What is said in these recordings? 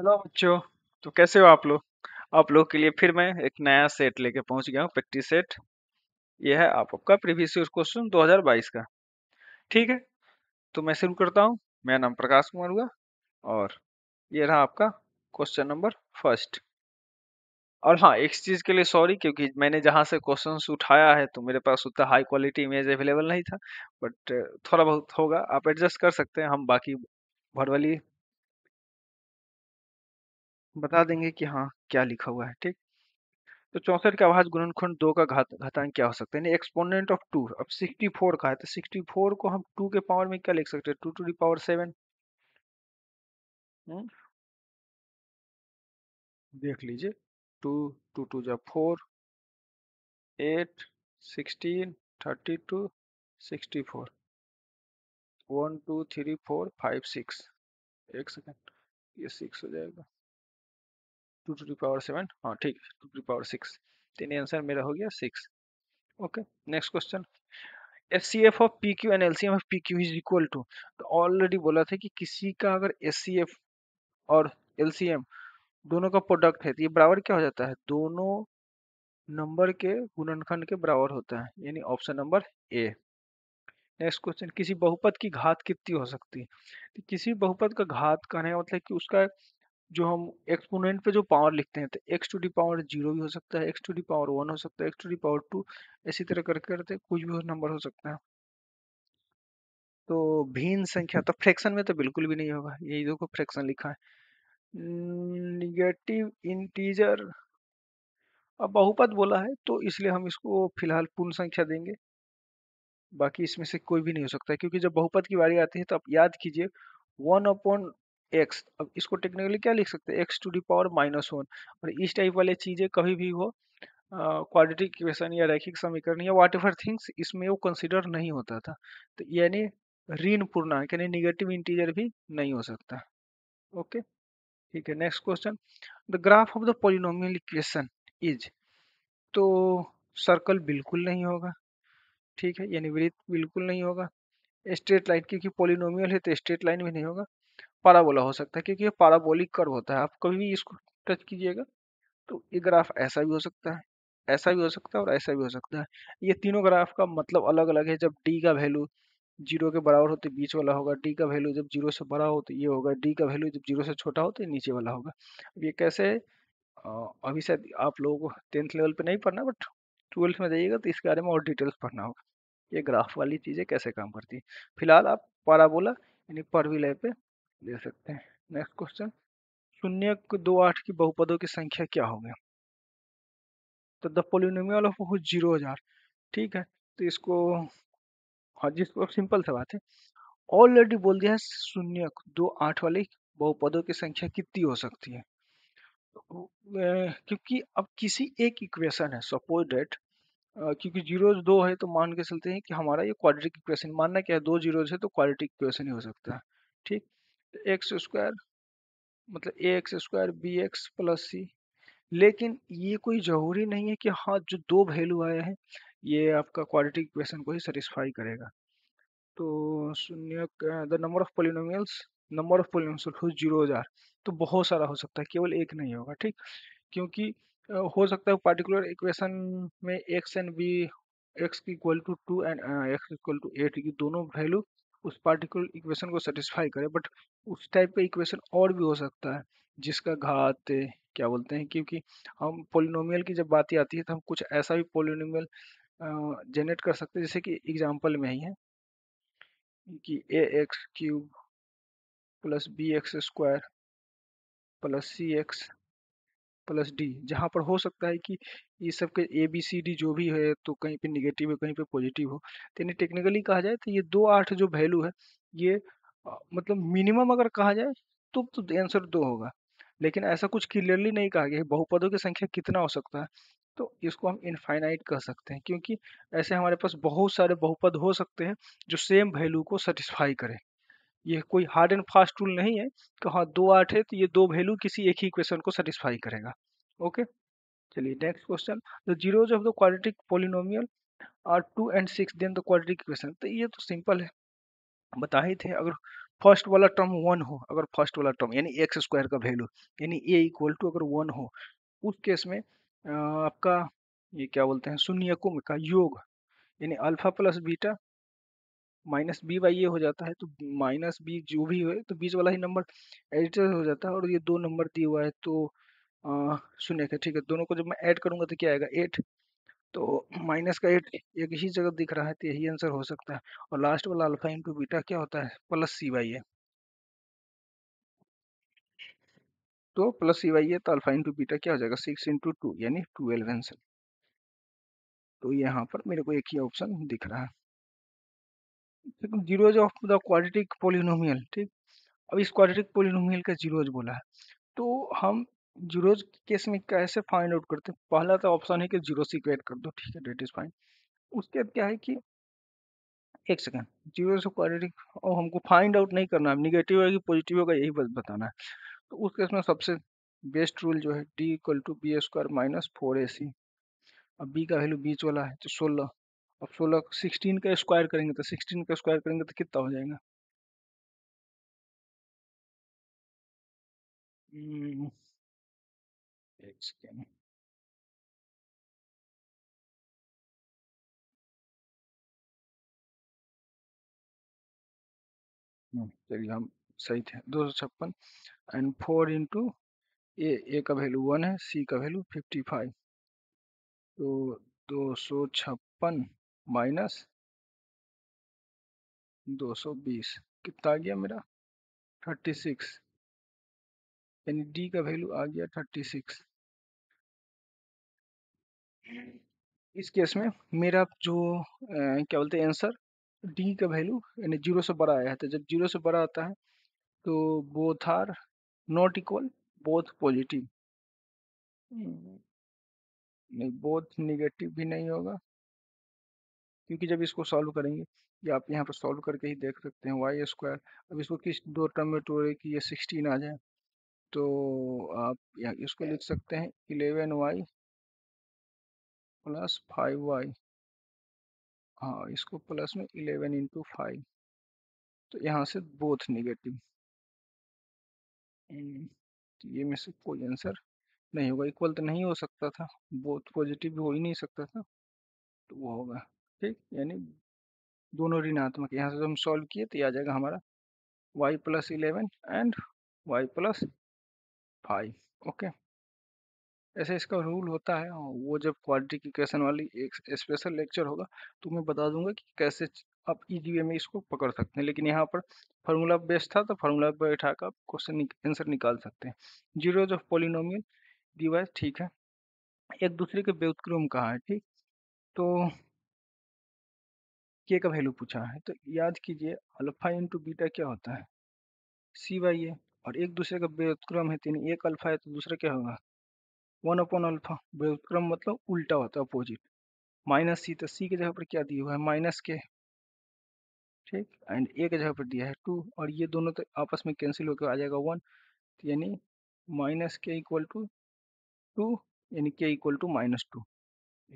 Hello बच्चों। तो कैसे हो आप लोग के लिए फिर मैं एक नया सेट लेके पहुंच गया हूँ, प्रैक्टिस सेट। ये है आपका प्रीवियस ईयर क्वेश्चन 2022 का। ठीक है, तो मैं शुरू करता हूँ। मेरा नाम प्रकाश कुमार हुआ और ये रहा आपका क्वेश्चन नंबर फर्स्ट। और हाँ, एक चीज के लिए सॉरी, क्योंकि मैंने जहाँ से क्वेश्चंस उठाया है तो मेरे पास उतना हाई क्वालिटी इमेज अवेलेबल नहीं था। बट थोड़ा बहुत होगा, आप एडजस्ट कर सकते हैं। हम बाकी वर्बली बता देंगे कि हाँ क्या लिखा हुआ है। ठीक। तो 64 के अभाज्य गुणनखंड 2 का घातांक क्या हो सकता है? यानी एक्सपोनेंट ऑफ 2। अब 64 का है तो 64 को हम 2 के पावर में क्या लिख सकते हैं? 2 टू द पावर 7। देख लीजिए। 2 2 टू जा 4, 8, 16, 32, 64, 1 2 3 4 5 6। एक सेकंड, ये 6 हो जाएगा। 2 टू द पावर 7, हाँ ठीक है, 2 टू द पावर 6। तीन आंसर मेरा हो गया 6। Okay, next question. HCF of P Q and LCM of P Q is equal to. तो ऑलरेडी बोला था कि किसी का अगर एचसीएफ और एलसीएम दोनों का प्रोडक्ट है तो ये बराबर क्या हो जाता है? दोनों नंबर के गुणनखंड के बराबर होता है, यानी option number A. Next question, किसी बहुपद की घात कितनी हो सकती है? तो किसी बहुपद का घात करने का मतलब कि उसका जो हम एक्सपोनेंट पे जो पावर लिखते हैं, तो एक्स टू डी पावर 0 भी हो सकता है, एक्स टू डी पावर 1 हो सकता है, एक्स टू डी पावर 2, इसी तरह करके करते कुछ भी नंबर हो सकता है। तो भिन्न संख्या तो फ्रैक्शन में तो बिल्कुल भी नहीं होगा, यही देखो फ्रैक्शन लिखा है। निगेटिव इंटीजर, अब बहुपद बोला है तो इसलिए हम इसको फिलहाल पूर्ण संख्या देंगे। बाकी इसमें से कोई भी नहीं हो सकता है, क्योंकि जब बहुपद की बारी आती है तो आप याद कीजिए 1/x। अब इसको टेक्निकली क्या लिख सकते हैं? X to the power -1। और इस टाइप वाले चीजें कभी भी हो क्वाड्रेटिक इक्वेशन या रैखिक समीकरण या व्हाट एवर थिंग्स, इसमें वो कंसिडर नहीं होता था। तो यानी ऋण पूर्णांक यानी निगेटिव इंटीजर भी नहीं हो सकता। ओके, ठीक है, next question. The graph of the polynomial equation is. तो सर्कल बिल्कुल नहीं होगा, ठीक है, यानी वृत्त बिल्कुल नहीं होगा। स्ट्रेट लाइन, क्योंकि पॉलिनोमियल है तो स्ट्रेट लाइन भी नहीं होगा। पाराबोला हो सकता है, क्योंकि ये पाराबोलिक कर्व होता है। आप कभी भी इसको टच कीजिएगा तो ये ग्राफ ऐसा भी हो सकता है, ऐसा भी हो सकता है और ऐसा भी हो सकता है। ये तीनों ग्राफ का मतलब अलग अलग है। जब डी का वैल्यू 0 के बराबर हो तो बीच वाला होगा, डी का वैल्यू जब 0 से बड़ा हो तो ये होगा, डी का वैल्यू जब 0 से छोटा हो तो ये नीचे वाला होगा। अब ये कैसे है? अभी शायद आप लोगों को 10th लेवल पे नहीं पढ़ना, बट 12th में जाइएगा तो इसके बारे में और डिटेल्स पढ़ना होगा, ये ग्राफ वाली चीजें कैसे काम करती है। फिलहाल आप पाराबोला यानी परविलय पे ले सकते हैं। नेक्स्ट क्वेश्चन, शून्य को 2 8 की बहुपदों की संख्या क्या होगी? तो द पोलिनोमियल ऑफ 0,000। ठीक है, तो इसको, हाँ जिसको सिंपल सा बात है, ऑलरेडी बोल दिया है शून्य 2 8 वाली बहुपदों की संख्या कितनी हो सकती है। तो, क्योंकि अब किसी एक इक्वेशन है, सपोज डेट, क्योंकि जीरोज दो है तो मान के चलते हैं कि हमारा ये क्वाड्रेटिक इक्वेशन, मानना क्या है, दो जीरोज है तो क्वाड्रेटिक इक्वेशन ही हो सकता है। ठीक, तो एक्स स्क्वायर मतलब A X square B X plus C. लेकिन ये कोई जरूरी नहीं है कि हाँ जो दो वैल्यू आए हैं ये आपका क्वाड्रेटिक इक्वेशन को ही सेटिस्फाई करेगा। तो शून्य, द नंबर ऑफ पोलिनोमियल्स 0,000, तो बहुत सारा हो सकता है, केवल एक नहीं होगा। ठीक, क्योंकि हो सकता है पार्टिकुलर इक्वेशन में X and B, X equal to 2 and X equal to 8 की दोनों वैल्यू उस पार्टिकुलर इक्वेशन को सेटिस्फाई करे। बट उस टाइप का इक्वेशन और भी हो सकता है जिसका घात क्या बोलते हैं, क्योंकि हम पोलिनोमियल की जब बात आती है तो हम कुछ ऐसा भी पोलिनोमियल जनरेट कर सकते हैं, जैसे कि एग्जांपल में ही है कि A X cube plus B X square plus C X plus D, जहाँ पर हो सकता है कि ये सब के ए बी सी डी जो भी है तो कहीं पे निगेटिव है कहीं पे पॉजिटिव हो। तो यानी टेक्निकली कहा जाए तो ये 2 8 जो वैल्यू है ये मतलब मिनिमम अगर कहा जाए तो आंसर 2 होगा। लेकिन ऐसा कुछ क्लियरली नहीं कहा गया है बहुपदों की संख्या कितना हो सकता है। तो इसको हम इनफाइनाइट कह सकते हैं, क्योंकि ऐसे हमारे पास बहुत सारे बहुपद हो सकते हैं जो सेम वैल्यू को सेटिस्फाई करें। ये कोई हार्ड एंड फास्ट रूल नहीं है कि हाँ 2 8 है तो ये दो वैल्यू किसी एक ही इक्वेशन को सेटिस्फाई करेगा। ओके, चलिए next question. The zeros of the quadratic polynomial are 2 and 6, then the quadratic equation. तो ये तो सिंपल है, बता ही थे। अगर फर्स्ट वाला टर्म 1 हो, अगर फर्स्ट वाला टर्म यानी एक्स स्क्वायर का वैल्यू यानी ए इक्वल टू अगर 1 हो, उस केस में आपका ये क्या बोलते हैं शून्यकों का योग यानी alpha plus beta minus B by A हो जाता है, तो माइनस बी जो भी हो तो बीच वाला ही नंबर एडिटर हो जाता है, और ये दो नंबर दिया हुआ है तो शून्य का, ठीक है, दोनों को जब मैं ऐड करूंगा तो क्या आएगा 8, तो माइनस का 8 एक ही जगह दिख रहा है, तो यही आंसर हो सकता है। और लास्ट वाला अल्फा इंटू बीटा क्या होता है प्लस सी बाई ए, तो प्लस सी बाई ए तो अल्फा इंटू बीटा क्या हो जाएगा 6 इंटू 2 यानी 12 आंसर। तो यहाँ पर मेरे को एक ही ऑप्शन दिख रहा है। Zeros of the quadratic polynomial, ठीक। अब इस क्वाड्रेटिक पोलिनोमियल का जीरोज बोला है, तो हम जीरोज केस में कैसे फाइंड आउट करते हैं? पहला तो ऑप्शन है कि जीरो से इक्वेट कर दो, ठीक है, डेट इज फाइन। उसके बाद क्या है कि एक सेकंड, जीरो से क्वाड्रेटिक और हमको फाइंड आउट नहीं करना है, निगेटिव है कि पॉजिटिव होगा यही बस बताना है। तो उस केस में सबसे बेस्ट रूल जो है D equal to B square minus 4ac। अब बी का वैल्यू बीच वाला है तो 16, अब 16 16 का स्क्वायर करेंगे तो 16 का स्क्वायर करेंगे तो कितना हो जाएगा? हम्म, एक सेकेंड, चलिए हम सही थे, 256 एंड 4 इंटू ए का वैल्यू 1 है, सी का वैल्यू 55, तो 256 माइनस 220 कितना आ गया मेरा 36, यानी डी का वैल्यू आ गया 36। इस केस में मेरा जो क्या बोलते हैं आंसर डी का वैल्यू यानी जीरो से बड़ा आया है, तो जब जीरो से बड़ा आता है तो both are not equal, both positive, नहीं बोथ निगेटिव भी नहीं होगा, क्योंकि जब इसको सॉल्व करेंगे या आप यहाँ पर सॉल्व करके ही देख सकते हैं वाई स्क्वायर। अब इसको किस दो टर्म में तोड़े कि ये 16 आ जाए, तो आप यहाँ इसको लिख सकते हैं 11y प्लस 5y, हाँ इसको प्लस में 11 इंटू 5, तो यहाँ से बोथ निगेटिव, तो ये में से कोई आंसर नहीं होगा, इक्वल तो नहीं हो सकता था, बोथ पॉजिटिव भी हो ही नहीं सकता था, तो वो होगा, ठीक, यानी दोनों ऋणात्मक। यहाँ से जब हम सॉल्व किए तो ये आ जाएगा हमारा y plus 11 and y plus 5। Okay, ऐसे इसका रूल होता है, और वो जब क्वाड्रेटिक इक्वेशन वाली एक स्पेशल लेक्चर होगा तो मैं बता दूंगा कि कैसे आप इजी वे में इसको पकड़ सकते हैं, लेकिन यहाँ पर फार्मूला बेस्ड था तो फार्मूला पर बैठा कर आप क्वेश्चन आंसर निकाल सकते हैं। जीरोज ऑफ पोलिनोमियल डिवाइस, ठीक है, एक दूसरे के व्युत्क्रम कहाँ है, ठीक, तो के का वैल्यू पूछा है, तो याद कीजिए अल्फा इंटू बीटा क्या होता है सी बाई ए, और एक दूसरे का व्युत्क्रम है, तीन, एक अल्फा है तो दूसरा क्या होगा 1/अल्फा, व्युत्क्रम मतलब उल्टा होता है अपोजिट, माइनस सी, तो सी की जगह पर क्या दिया हुआ है माइनस के, ठीक, एंड ए की जगह पर दिया है 2, और ये दोनों तो आपस में कैंसिल होकर आ जाएगा 1, यानी माइनस के इक्वल टू 2, यानी के इक्वल टू -2,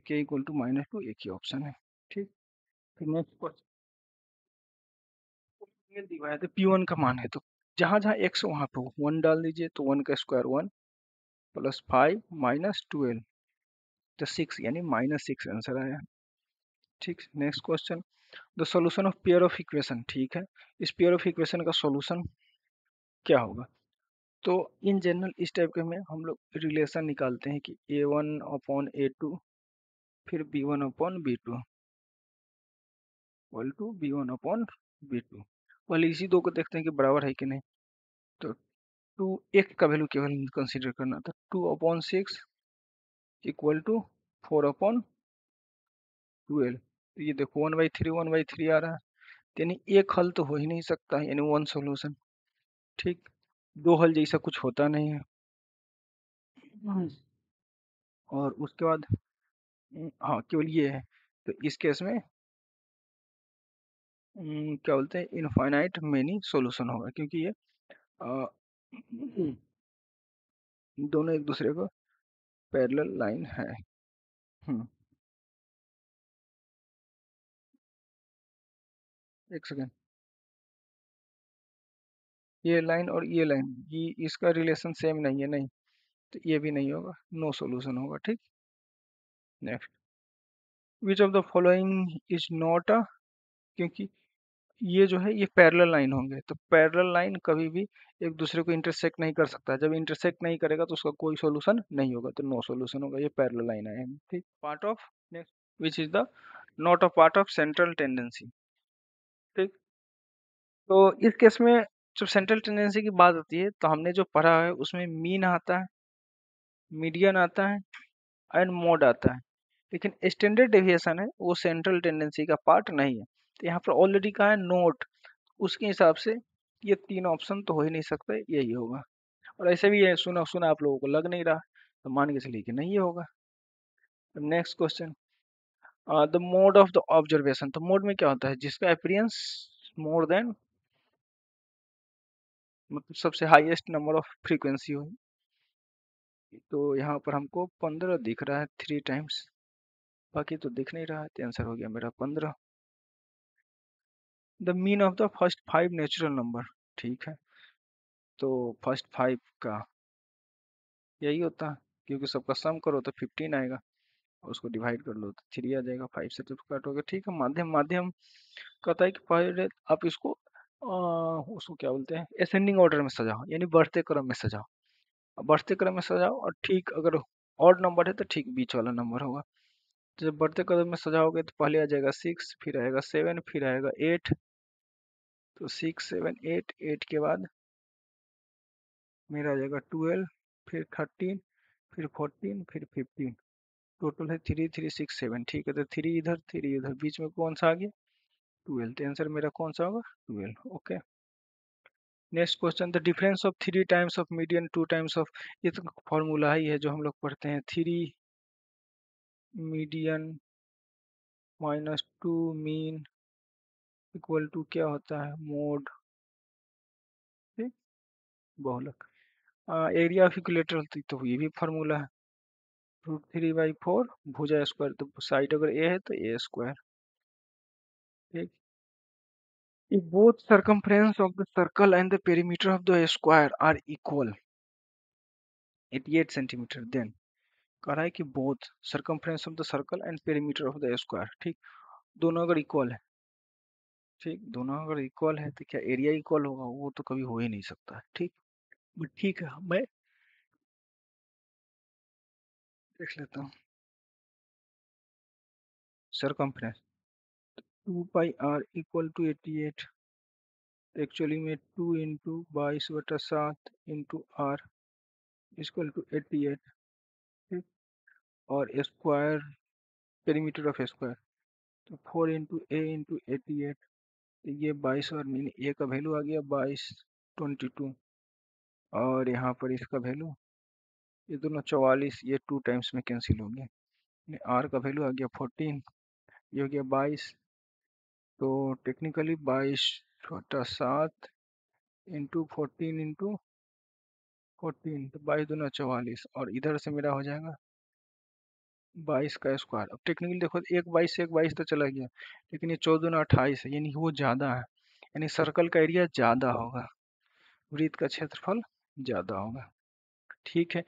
के इक्वल टू -2 एक ही ऑप्शन है, ठीक। फिर नेक्स्ट क्वेश्चन दिया है तो P1 का मान है, तो जहां जहां x वहां पे 1 डाल दीजिए, तो 1 का स्क्वायर 1 प्लस 5 माइनस 12, तो 6 यानी -6 आंसर आया, ठीक। Next question, the solution of pair of equation, ठीक है, इस पेयर ऑफ इक्वेशन का सॉल्यूशन क्या होगा? तो इन जनरल इस टाइप के में हम लोग रिलेशन निकालते हैं कि a1/a2 फिर b1/b2 इक्वल टू b1/b2। पहले इसी दो को देखते हैं कि बराबर है कि नहीं, तो टू एक का वैल्यू केवल कंसीडर करना था, 2/6 इक्वल टू 4/12, तो ये देखो 1/3 आ रहा है, तो यानी एक हल तो हो ही नहीं सकता, यानी वन सॉल्यूशन, ठीक, दो हल जैसा कुछ होता नहीं है। हम्म। और उसके बाद हाँ केवल ये है, तो इस केस में क्या बोलते हैं इनफाइनाइट मेनी सॉल्यूशन होगा, क्योंकि ये अ, दोनों एक दूसरे को पैरेलल लाइन है। हम्म, एक सेकेंड, ये लाइन और ये लाइन, ये इसका रिलेशन सेम नहीं है, नहीं, तो ये भी नहीं होगा, नो सॉल्यूशन होगा। ठीक, next, which of the following is not a, क्योंकि ये जो है ये पैरेलल लाइन होंगे, तो पैरेलल लाइन कभी भी एक दूसरे को इंटरसेक्ट नहीं कर सकता, जब इंटरसेक्ट नहीं करेगा तो उसका कोई सॉल्यूशन नहीं होगा, तो नो सॉल्यूशन होगा, ये पैरेलल लाइन है। ठीक, part of, next, which is the not a part of central tendency. ठीक, तो इस केस में जब सेंट्रल टेंडेंसी की बात आती है तो हमने जो पढ़ा है उसमें मीन आता है, मीडियन आता है एंड मोड आता है, लेकिन स्टैंडर्ड डेविएशन है वो सेंट्रल टेंडेंसी का पार्ट नहीं है। तो यहाँ पर ऑलरेडी कहा है नोट, उसके हिसाब से ये तीन ऑप्शन तो हो ही नहीं सकते, यही होगा। और ऐसे भी ये सुना सुना आप लोगों को लग नहीं रहा, तो मान के चलिए कि नहीं ये होगा। Next question, the mode of the observation, तो मोड में क्या होता है, जिसका अपीयरेंस मोर देन, मतलब सबसे हाईएस्ट नंबर ऑफ फ्रीक्वेंसी हो। तो यहाँ पर हमको 15 दिख रहा है 3 टाइम्स, बाकी तो दिख नहीं रहा है, तो आंसर हो गया मेरा 15। The mean of the first 5 natural number, ठीक है, तो फर्स्ट 5 का यही होता है, क्योंकि सबका सम करो तो 15 आएगा, और उसको डिवाइड कर लो तो 3 आ जाएगा, 5 से तो कट हो गया। ठीक है, माध्यम, माध्यम कहता है कि पहले आप इसको उसको क्या बोलते हैं, असेंडिंग ऑर्डर में सजाओ, यानी बढ़ते क्रम में सजाओ, बढ़ते क्रम में सजाओ, और ठीक अगर ऑड नंबर है तो ठीक बीच वाला नंबर होगा। तो जब बढ़ते क्रम में सजाओगे तो पहले आ जाएगा 6, फिर आएगा 7, फिर आएगा 8, तो 6 7 8, 8 के बाद मेरा आ जाएगा 12, फिर 13, फिर 14, फिर 15, टोटल है 3 3 6 7। ठीक है, तो 3 इधर 3 इधर, बीच में कौन सा आ गया, 12, तो आंसर मेरा कौन सा होगा, 12। Okay, next question, the difference of 3 times of median 2 times of, ये तो फॉर्मूला ही है जो हम लोग पढ़ते हैं, 3 median minus 2 mean equal to क्या होता है, मोड, ठीक, बहुलक। एरिया ऑफ इक्विलेटरल, तो ये भी फार्मूला है, √3/4 भुजा स्क्वायर, तो साइड अगर ए है तो ए स्क्वायर। ठीक, if both circumference of the circle and the perimeter of the square are equal 88 centimeter, then कह रहा है कि both circumference of the circle and perimeter of the square, ठीक, दोनों अगर इक्वल है, ठीक, दोनों अगर इक्वल है तो क्या एरिया इक्वल होगा, वो तो कभी हो ही नहीं सकता। ठीक, बट ठीक है, मैं देख लेता हूँ, circumference 2πr equal to 88, actually में 2 × 22/7 इंटू आर इक्वल टू 88। ठीक, और स्क्वायर, पेरीमीटर ऑफ स्क्वायर, तो 4 × a × 88, तो ये 22, और मीन ए का वैल्यू आ गया 22 22, और यहाँ पर इसका वैल्यू, ये दोनों 44, ये 2 टाइम्स में कैंसिल हो गया, आर का वैल्यू आ गया 14, ये हो गया 22, तो टेक्निकली 22/7 इंटू 14 तो 22 दूना 44, और इधर से मेरा हो जाएगा 22 का स्क्वायर। अब टेक्निकली देखो, एक 22 से एक 22 तो चला गया, लेकिन ये 14 दूना 28 है, यानी वो ज़्यादा है, यानी सर्कल का एरिया ज़्यादा होगा, वृत्त का क्षेत्रफल ज़्यादा होगा। ठीक है,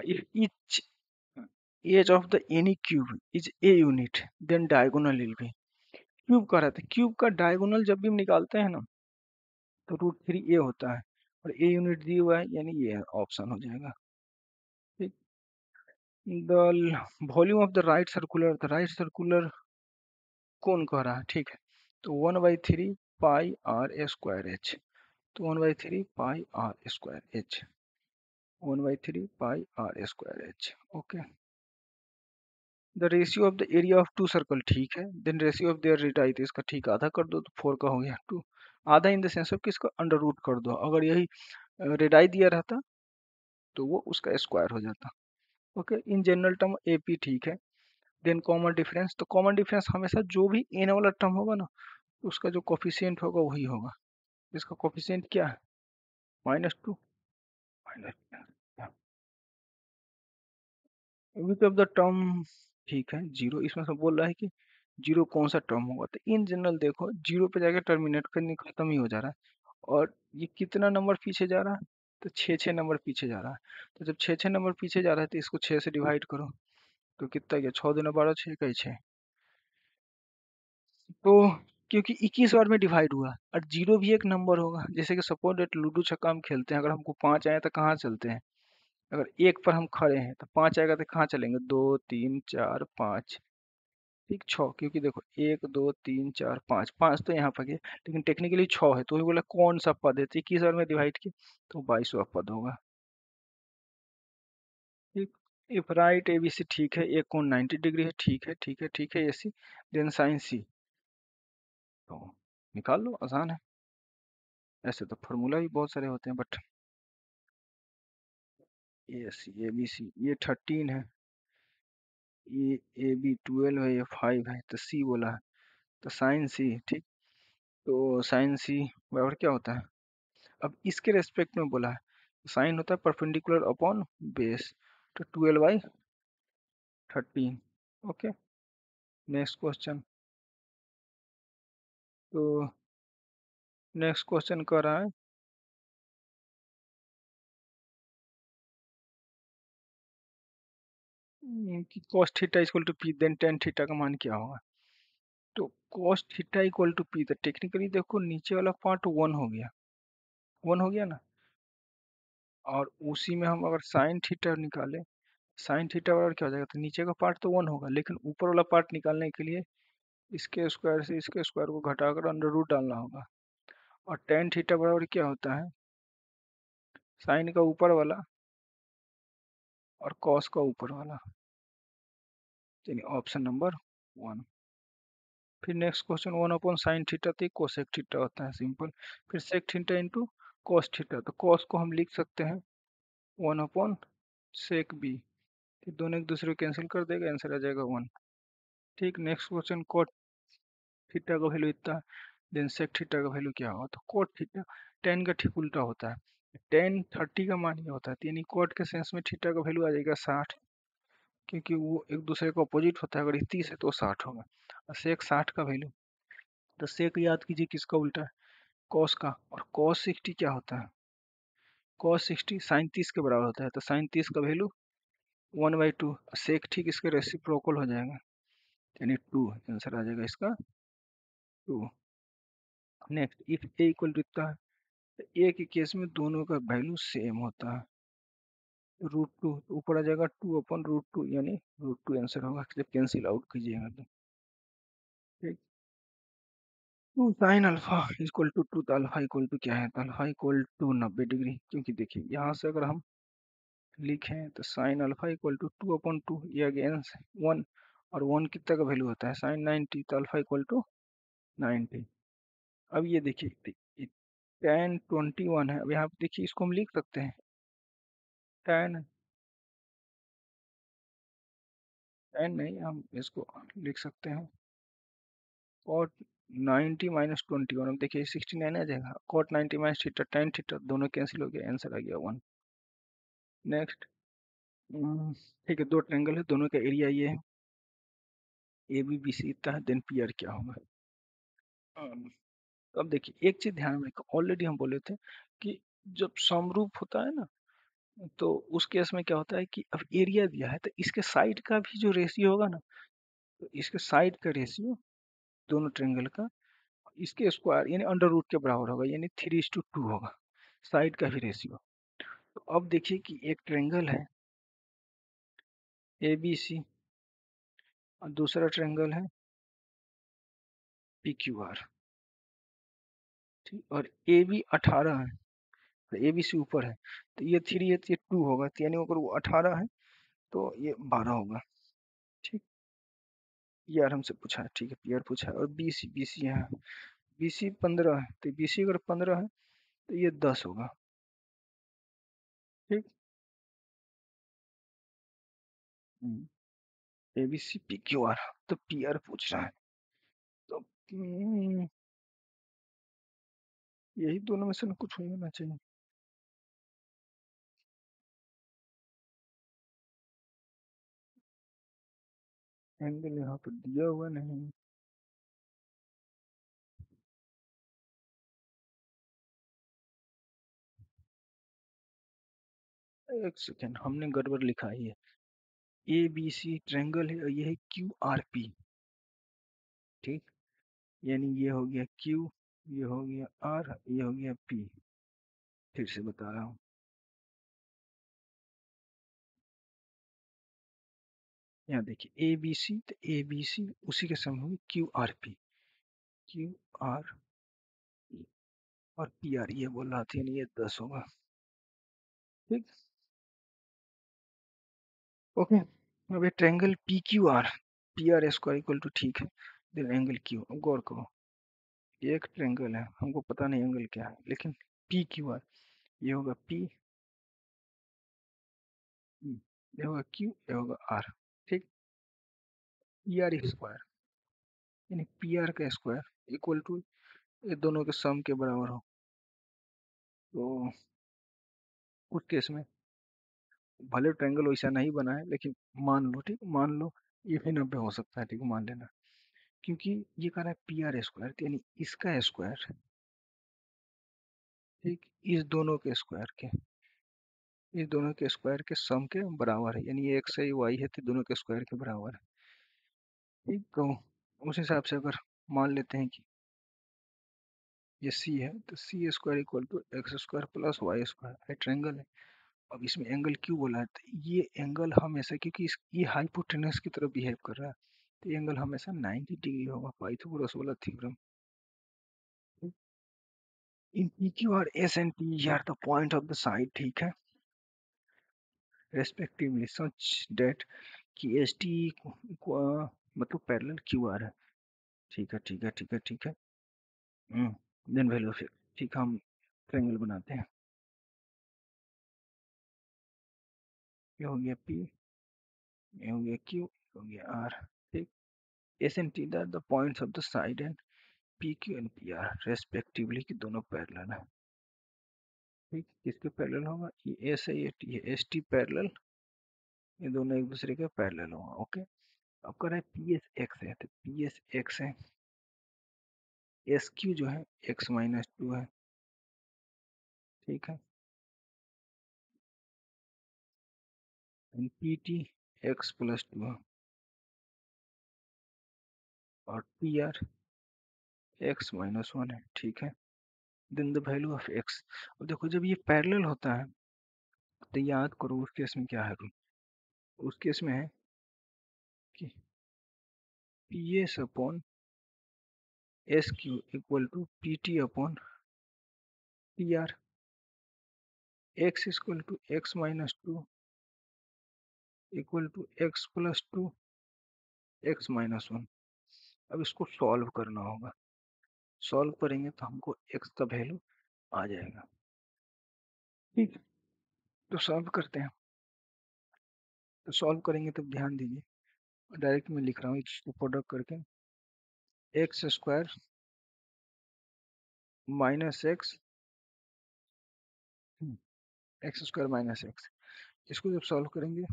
if each edge of the any cube is a unit then diagonal will be, cube का रहता है, क्यूब का डायगोनल जब भी हम निकालते हैं ना तो √3 ए होता है, और ए यूनिट दिया हुआ है, यानी ये ऑप्शन हो जाएगा। ठीक, the volume of the right circular कौन कह रहा है, ठीक है, तो 1/3 πr² तो 1/3 πr², 1/3 πr²। Okay, the ratio of the area of 2 circle, ठीक है, then ratio of their radii, तो इसका ठीक आधा कर दो तो 4 का हो गया 2, आधा इन द सेंस ऑफ कि इसका अंडर रूट कर दो, अगर यही रेडियाई दिया रहता तो वो उसका स्क्वायर हो जाता। Okay, in general term AP, ठीक है, देन कॉमन डिफरेंस, तो कॉमन डिफरेंस हमेशा जो भी एन वाला टर्म होगा ना उसका जो कोफिशिएंट होगा वही होगा, इसका कोफिशिएंट क्या है, -2, minus, which of the term, ठीक है, जीरो, इसमें से बोल रहा है कि जीरो कौन सा टर्म होगा, तो इन जनरल देखो जीरो पे जाके टर्मिनेट करने खत्म ही हो जा रहा है, और ये कितना नंबर पीछे जा रहा है? तो 6 6 नंबर पीछे जा रहा है। तो जब 6 6 नंबर पीछे जा रहा है तो इसको 6 से डिवाइड करो। तो कितना गया? 6 दूना 12, 6 का ही 6। तो क्योंकि 21 बार में डिवाइड हुआ और जीरो भी एक नंबर होगा, जैसे कि सपोज डेट लूडो छक्का हम खेलते हैं, अगर हमको 5 आए तो कहाँ चलते हैं? अगर एक पर हम खड़े हैं तो 5 आएगा तो कहाँ चलेंगे? 2 3 4 5। ठीक, 6, क्योंकि देखो 1 2 3 4 5, 5 तो यहाँ पर गया, लेकिन टेक्निकली 6 है, तो वही बोला कौन सा पद है, तो 21 बार में डिवाइड किया तो 22वां पद होगा। ठीक, if right A B C, ठीक है, एक कोण 90 डिग्री है, ठीक है ठीक है ठीक है, ए सी, देन साइन सी। तो निकाल लो, आसान है। ऐसे तो फॉर्मूला भी बहुत सारे होते हैं, but A C A B सी, ये 13 है, ये ए बी 12 है, ये 5 है, तो सी बोला है, तो साइन सी। ठीक, तो साइन सी बराबर क्या होता है? अब इसके रेस्पेक्ट में बोला है, साइन होता है परपेंडिकुलर अपॉन बेस, तो 12/13। Okay, next question. तो नेक्स्ट क्वेश्चन कर रहा है कि cos theta equal to P, then tan theta का मान क्या होगा? तो cos theta equal to P, तो टेक्निकली देखो नीचे वाला पार्ट 1 हो गया, 1 हो गया ना, और उसी में हम अगर साइन थीटा निकालें, साइन थीटा बराबर क्या हो जाएगा? तो नीचे का पार्ट तो 1 होगा, लेकिन ऊपर वाला पार्ट निकालने के लिए इसके स्क्वायर से इसके स्क्वायर को घटाकर अंडर रूट डालना होगा। और टेन थीटा बराबर क्या होता है? साइन का ऊपर वाला और कॉस का ऊपर वाला, यानी ऑप्शन नंबर 1। फिर नेक्स्ट क्वेश्चन, 1/sin थीटा, तो कोसेक थीटा होता है, सिंपल। फिर sec theta into cos theta, तो कॉस को हम लिख सकते हैं 1/sec b। फिर दोनों एक दूसरे को कैंसिल कर देगा, आंसर आ जाएगा 1। ठीक, नेक्स्ट क्वेश्चन, कॉट थीटा का वैल्यू इतना, देन सेक थीटा का वैल्यू क्या होगा? तो कॉट थीटा टेन का ठीक उल्टा होता है, टेन 30 का मान ये होता है, तो यानी कॉट के सेंस में थीटा का वैल्यू आ जाएगा 60, क्योंकि वो एक दूसरे का अपोजिट होता है, अगर ये 30 है तो 60 होगा। और सेक 60 का वैल्यू, तो सेक याद कीजिए किसका उल्टा है? कॉस का, और कॉस 60 क्या होता है? कॉस 60 साइन 30 के बराबर होता है, तो साइन 30 का वैल्यू 1/2, सेक ठीक इसके रेसिप्रोकल हो जाएगा, यानी 2, आंसर आ जाएगा इसका 2। Next, if A equal to इतना है, तो ए के केस में दोनों का वैल्यू सेम होता है, √2 ऊपर आ जाएगा 2/√2, यानी √2 आंसर होगा जब कैंसिल आउट कीजिएगा तो। ठीक, 2 sin अल्फा इक्वल टू 2, तो अल्फा इक्वल टू क्या है? तो अल्फा इक्वल टू 90 डिग्री, क्योंकि देखिए यहाँ से अगर हम लिखें तो साइन अल्फा इक्वल टू 2/2, ये अगेन 1, और 1 कितना का वैल्यू होता है? साइन 90, तो अल्फा इक्वल टू 90। अब ये देखिए tan 21 है, अब यहाँ पे देखिए इसको हम लिख सकते हैं tan, tan नहीं, हम इसको लिख सकते हैं cot 90 - 21। अब देखिए 69 आ जाएगा, cot 90 minus theta tan theta दोनों कैंसिल हो गया, आंसर आ गया 1। नेक्स्ट, ठीक है, दो ट्रायंगल है, दोनों का एरिया ये है, ए बी बी सी इतना है, देन पी आर क्या होगा? तो अब देखिए एक चीज ध्यान में रखो, ऑलरेडी हम बोले थे कि जब समरूप होता है ना, तो उस केस में क्या होता है कि अब एरिया दिया है तो इसके साइड का भी जो रेशियो होगा ना, तो इसके साइड का रेशियो दोनों ट्रायंगल का इसके स्क्वायर यानी अंडर रूट के बराबर होगा, यानी 3:2 होगा साइड का भी रेशियो। तो अब देखिए कि एक ट्रायंगल है ए बी सी और दूसरा ट्रायंगल है पी क्यू आर, ठीक, और ए बी 18 है, तो ए बी सी ऊपर है, तो ये 3 है तो ये 2 होगा, तो यानी अगर वो 18 है तो ये 12 होगा। ठीक, ये आर हमसे पूछा है, ठीक है, पी आर पूछा है, और बी सी है, बी सी 15 है, तो बी सी अगर 15 है तो ये 10 होगा। ठीक, A B C P Q R, तो पी आर पूछ रहा है, तो यही दोनों में से ना कुछ होना चाहिए। एंगल यहाँ पर दिया हुआ नहीं, एक सेकेंड, हमने गड़बड़ लिखा है। ये ए बी सी ट्रायंगल है और ये है क्यू आर पी। ठीक, यानी ये हो गया क्यू, ये हो गया आर, ये हो गया पी। फिर से बता रहा हूँ, यहाँ देखिए ए बी सी, तो ए बी सी उसी के सम होगी Q R P. Q R P और पी आर, ये बोल रहा था, यानी ये 10 होगा। ठीक, ओके। अब ये triangle P Q R, P R square equal to, ठीक है, देन एंगल क्यू। अब गौर करो, ये एक ट्रायंगल है, हमको पता नहीं एंगल क्या है, लेकिन पी क्यू आर, ये होगा पी, ये होगा क्यू, ये होगा आर। ठीक, पी आर स्क्वायर यानी पी आर का स्क्वायर इक्वल टू ये दोनों के सम के बराबर हो। तो उस केस में भले ट्रायंगल वैसा नहीं बना है, लेकिन मान लो, ठीक, मान लो ये भी 90 हो सकता है, ठीक, मान लेना। क्योंकि ये कह रहा है पी आर स्क्वायर, यानी इसका स्क्वायर, ठीक, इस दोनों के स्क्वायर के, इस दोनों के स्क्वायर के सम के बराबर है, यानी ये एक्स है, ये वाई है, तो दोनों के स्क्वायर के बराबर है। ठीक, तो उस हिसाब से अगर मान लेते हैं कि ये सी है, तो C square equal to X square plus Y square है, ट्रायंगल है। अब इसमें एंगल क्यों बोला है, तो ये एंगल हमेशा, क्योंकि ये हाइपोटेनस की तरफ बिहेव कर रहा है, तो ये एंगल हमेशा 90 डिग्री होगा, पाइथागोरस वाला theorem. In P Q R S and T R the point of the side, ठीक है, रेस्पेक्टिवली सच दैट कि एस टी मतलब पैरेलल क्यू आर है। ठीक है, ठीक है, ठीक है, ठीक है। देन वैल्यू फिर, ठीक है, हम ट्रायंगल बनाते हैं। ये हो गया पी, ये हो गया क्यू, हो गया आर। ठीक, S and T R the points of the side and P Q and P R respectively की दोनों पैरेलल है। ठीक, किसके पैरेलल होगा, ये एस है, ये टी है, एस टी पैरेलल, ये दोनों एक दूसरे के पैरेलल होगा। ओके, अब कर रहा है पी एस एक्स है, तो पी एस एक्स है, एस क्यू जो है एक्स माइनस टू है। ठीक है, P T X plus two है, और P R X minus one है। ठीक है, then the value of X. अब देखो, जब ये पैरेलल होता है तो याद करो उस केस में क्या है, उस केस में है कि P S upon S Q equal to P T upon P R, X equal to X minus two equal to X plus two X minus one. अब इसको सॉल्व करना होगा, सॉल्व करेंगे तो हमको एक्स का वैल्यू आ जाएगा। ठीक, तो सॉल्व करते हैं। तो सॉल्व करेंगे तो ध्यान दीजिए, डायरेक्ट मैं लिख रहा हूँ इसको प्रोडक्ट करके, x square minus x, x square minus x, इसको जब सॉल्व करेंगे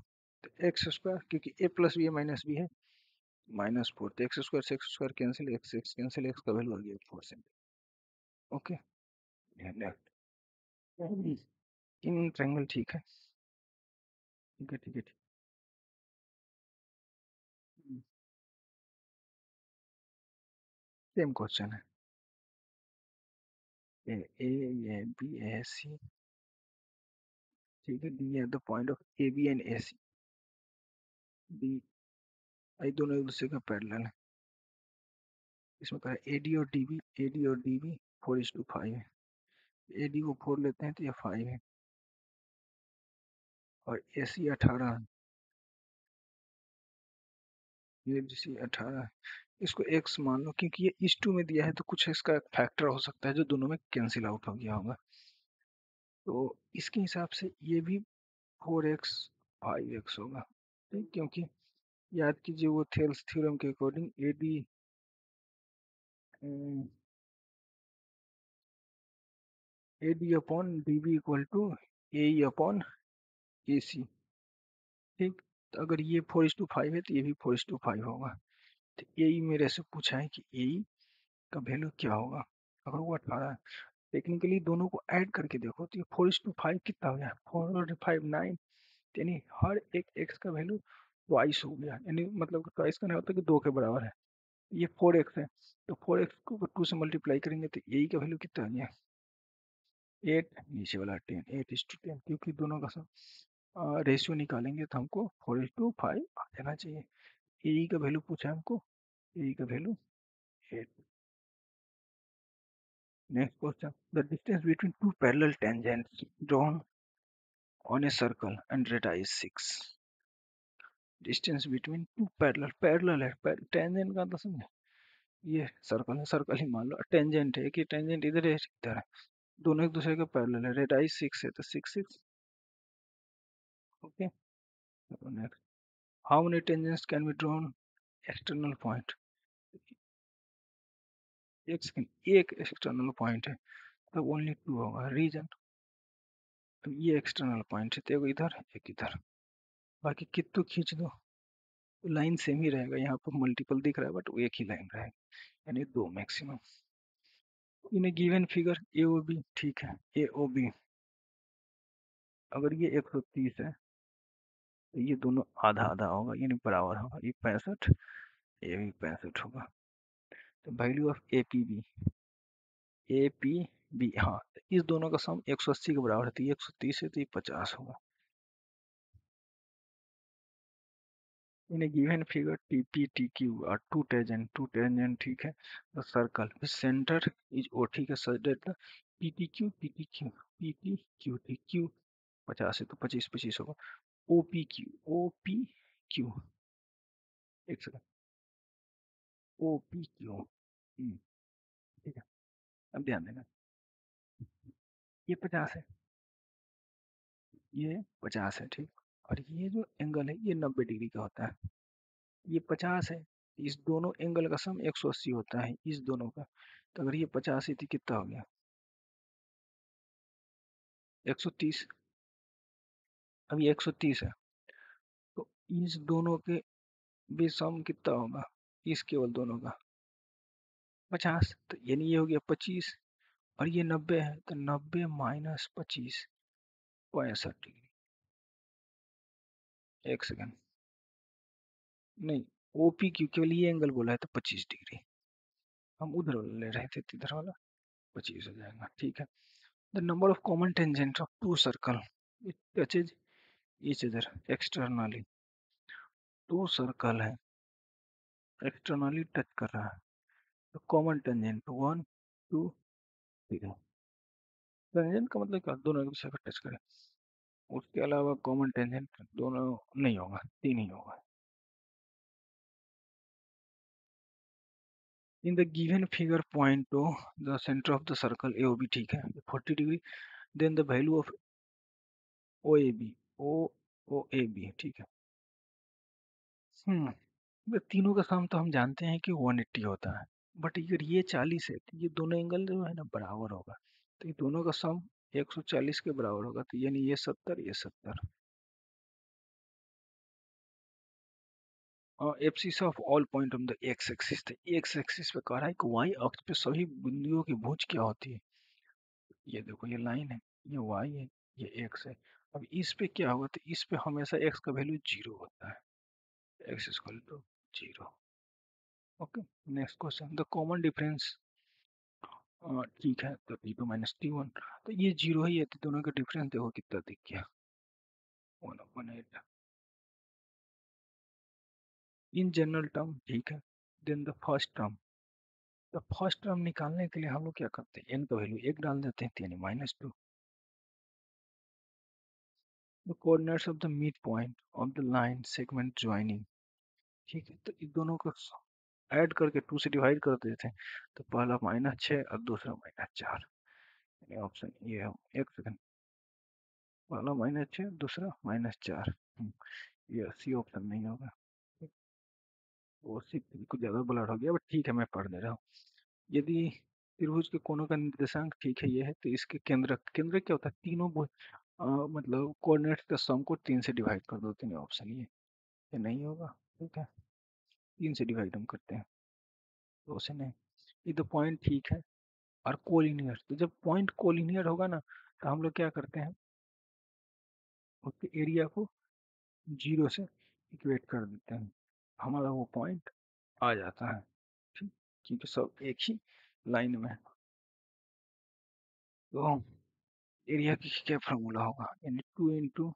तो एक्स स्क्वायर, क्योंकि ए प्लस बी है माइनस बी है, माइनस फोर, तो एक्स स्क्वायर से x square cancel, x x cancel, x का वैल्यू आ गया 4 ओके, इन ट्रायंगल, ठीक है, ठीक है, ठीक है, ठीक। सेम क्वेश्चन है, ए ये बी ए सी, ठीक है, D at the point of A B and A C, D, ये दोनों एक दूसरे का पैरेलल है। इसमें कहा है ए डी और डी बी, ए डी और डी बी 4:5 है, ए डी को 4 लेते हैं तो ये 5 है, और ए सी 18 है, ये बी सी 18 है। इसको एक्स मान लो, क्योंकि ये इस टू में दिया है, तो कुछ इसका फैक्टर हो सकता है जो दोनों में कैंसिल आउट हो गया होगा। तो इसके हिसाब से ये भी 4x 5x होगा। ठीक, क्योंकि याद कीजिए वो थेल्स थ्योरम के according A D A D upon D B equal to A upon A C. ठीक, तो अगर ये 4:5 है तो ये भी 4:5 होगा। तो ए मेरे से पूछा है कि ए का वैल्यू क्या होगा, अगर वो 18 है टेक्निकली दोनों को ऐड करके देखो तो ये 4:5 कितना हो गया, 4 और 5 9, यानी हर एक एक्स का वैल्यू ट्वाइस हो गया, यानी मतलब ट्वाइस का नहीं होता कि 2 के बराबर है। ये 4x है, तो 4x को 2 से मल्टीप्लाई करेंगे तो यही का वैल्यू कितना आ गया, 8, नीचे वाला 10, 8:10, क्योंकि दोनों का सब रेशियो निकालेंगे तो हमको 4:5 आ जाना चाहिए। यही का वैल्यू पूछा है हमको, यही का value 8। Next question, the distance between two parallel tangents drawn on a circle and radius 6। Distance between two parallel है, टेंजेंट का तो समझे, ये सर्कल है, सर्कल ही मान लो, टेंजेंट है कि टेंजेंट इधर है इधर है, दोनों एक दूसरे के पैरेलल है, रेडियस 6 है तो 6 okay. Next, how many tangents can be drawn external point, एक सेकंड, एक एक्सटर्नल पॉइंट है तब ओनली 2 होगा रीजन। अब ये एक्सटर्नल पॉइंट है तो एक इधर एक इधर, बाकी कितने खींच दो लाइन सेम ही रहेगा, यहाँ पर मल्टीपल दिख रहा है बट वो एक ही लाइन रहेगा, यानी 2 maximum. In a given figure A O B, ठीक है, ए ओ बी अगर ये 130 है तो ये दोनों आधा आधा होगा, यानी बराबर होगा, ये 65, ये भी 65 होगा। तो value of A P B, हाँ इस दोनों का सम 180 के बराबर है, तो ये 130 है तो ये 50 होगा। In a given figure T P T Q R two tangent, ठीक है, the circle with centre is O, ठीक है, such that the P P Q P P Q P P Q T Q 50 है तो 25 25 होगा, O P Q, एक second, O P Q, ठीक है, अब ध्यान देना, ये 50 है, ये 50 है, ठीक, और ये जो एंगल है ये 90 डिग्री का होता है, ये 50 है, इस दोनों एंगल का सम 180 होता है इस दोनों का, तो अगर ये 50 है तो कितना हो गया, 130। अब ये 130 है तो इस दोनों के भी सम कितना होगा, इस केवल दोनों का 50, तो यानी ये हो गया 25, और ये 90 है तो 90 माइनस 25, 65 डिग्री। एक सेकंड, नहीं, ओपी क्यू केवल ये एंगल बोला है तो 25 डिग्री, हम उधर वाला ले रहे थे तो इधर वाला 25 हो जाएगा, ठीक है। The number of common tangent of two circle it touches each other externally, two circle है एक्सटर्नली टच कर रहा है, तो कॉमन टेंजेंट 1 2 3, टेंजेंट का मतलब क्या, दोनों एक दूसरे को टच करें, उसके अलावा कॉमन टेंजेंट दोनों नहीं होगा, 3 ही होगा। In the given figure point to the centre of the circle A O B, ठीक है, 40 degree, then the value of O A B, O O A B, ठीक है। ये तीनों का सम तो हम जानते हैं कि 180 होता है, बट अगर ये 40 है तो ये दोनों एंगल जो है ना बराबर होगा, तो ये दोनों का सम 140 के बराबर होगा, तो यानी ये 70 ये 70। Abscess of all point on the x axis, तो एक्स एक्सिस पे कह रहा है कि वाई अक्ष पे सभी बिंदुओं की भुज क्या होती है, ये देखो ये लाइन है, ये वाई है, ये एक्स है, अब इस पे क्या होगा, तो इस पे हमेशा एक्स का वैल्यू 0 होता है, X equal to 0। Okay, next question, the common difference, ठीक है, तो T2 - T1, तो ये 0 ही है, तो दोनों का डिफरेंस देखो कितना दिख गया, 1/8 इन जनरल टर्म, ठीक है। देन द फर्स्ट टर्म, तो फर्स्ट टर्म निकालने के लिए हम लोग क्या करते हैं, n का वैल्यू 1 डाल देते हैं, तो यानी -2, the coordinates of the mid point of the line segment joining, ठीक है, तो इन दोनों को ऐड करके 2 से डिवाइड कर देते हैं, तो पहला -6 और दूसरा -4, यानी ऑप्शन ये है, एक सेकंड, पहला -6 दूसरा -4, ये सी ऑप्शन नहीं होगा, वो सी कुछ ज़्यादा ब्लर हो गया, बट ठीक है मैं पढ़ दे रहा हूँ। यदि त्रिभुज के कोनों का निर्देशांक, ठीक है, ये है, तो इसके केंद्र, केंद्र क्या होता है, तीनों मतलब कोऑर्डिनेट्स का सम को 3 से डिवाइड कर दो, तीन ऑप्शन ये नहीं होगा, ठीक है, 3 से डिवाइड हम करते हैं, 2 से नहीं, ये तो पॉइंट ठीक है, और कोलिनियर। तो जब पॉइंट कोलिनियर होगा ना, तो हम लोग क्या करते हैं, उसके एरिया को जीरो से इक्वेट कर देते हैं, हमारा वो पॉइंट आ जाता है। ठीक, क्योंकि सब एक ही लाइन में है। तो एरिया की क्या फार्मूला होगा, यानी 2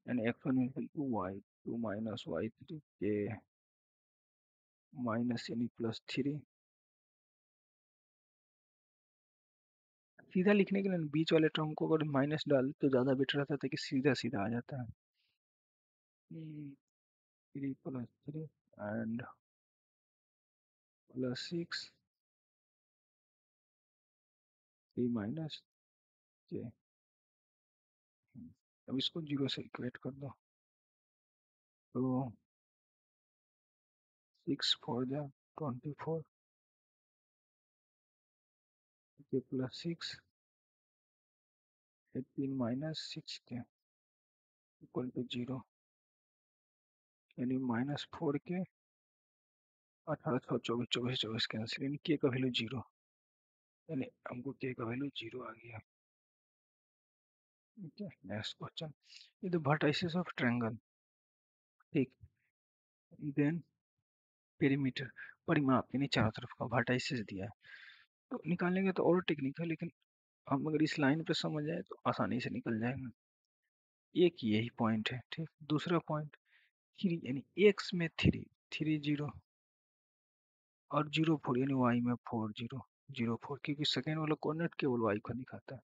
यानी x1 equal to y2 minus y3 के माइनस यानी +3। सीधा लिखने के लिए बीच वाले टर्म को अगर माइनस डाल तो ज़्यादा बेटर रहता था, कि सीधा सीधा आ जाता है। 3 + 3 एंड +6 3 माइनस के। अब इसको जीरो से इक्वेट कर दो, तो 6 4 जा 24 के +6 18 माइनस 6 के इक्वल टू 0, यानी -4 के 18 6 24 24 24 कैंसिल, यानी के का वैल्यू 0, यानी हमको के का वैल्यू 0 आ गया। ठीक है, नेक्स्ट क्वेश्चन। ये द वर्टाइसेस ऑफ ट्रायंगल, ठीक, देन पेरीमीटर, परिमाप यानी चारों तरफ का वर्टाइसेस दिया है, तो निकालेंगे तो और टेक्निक है, लेकिन हम अगर इस लाइन पे समझ जाए तो आसानी से निकल जाएगा। एक यही पॉइंट है, ठीक, दूसरा पॉइंट 3 यानी एक्स में 3 3 0 और 0 4 यानी वाई में 4 0 0 4, क्योंकि सेकेंड वाला कोऑर्डिनेट केवल वाई को दिखाता है।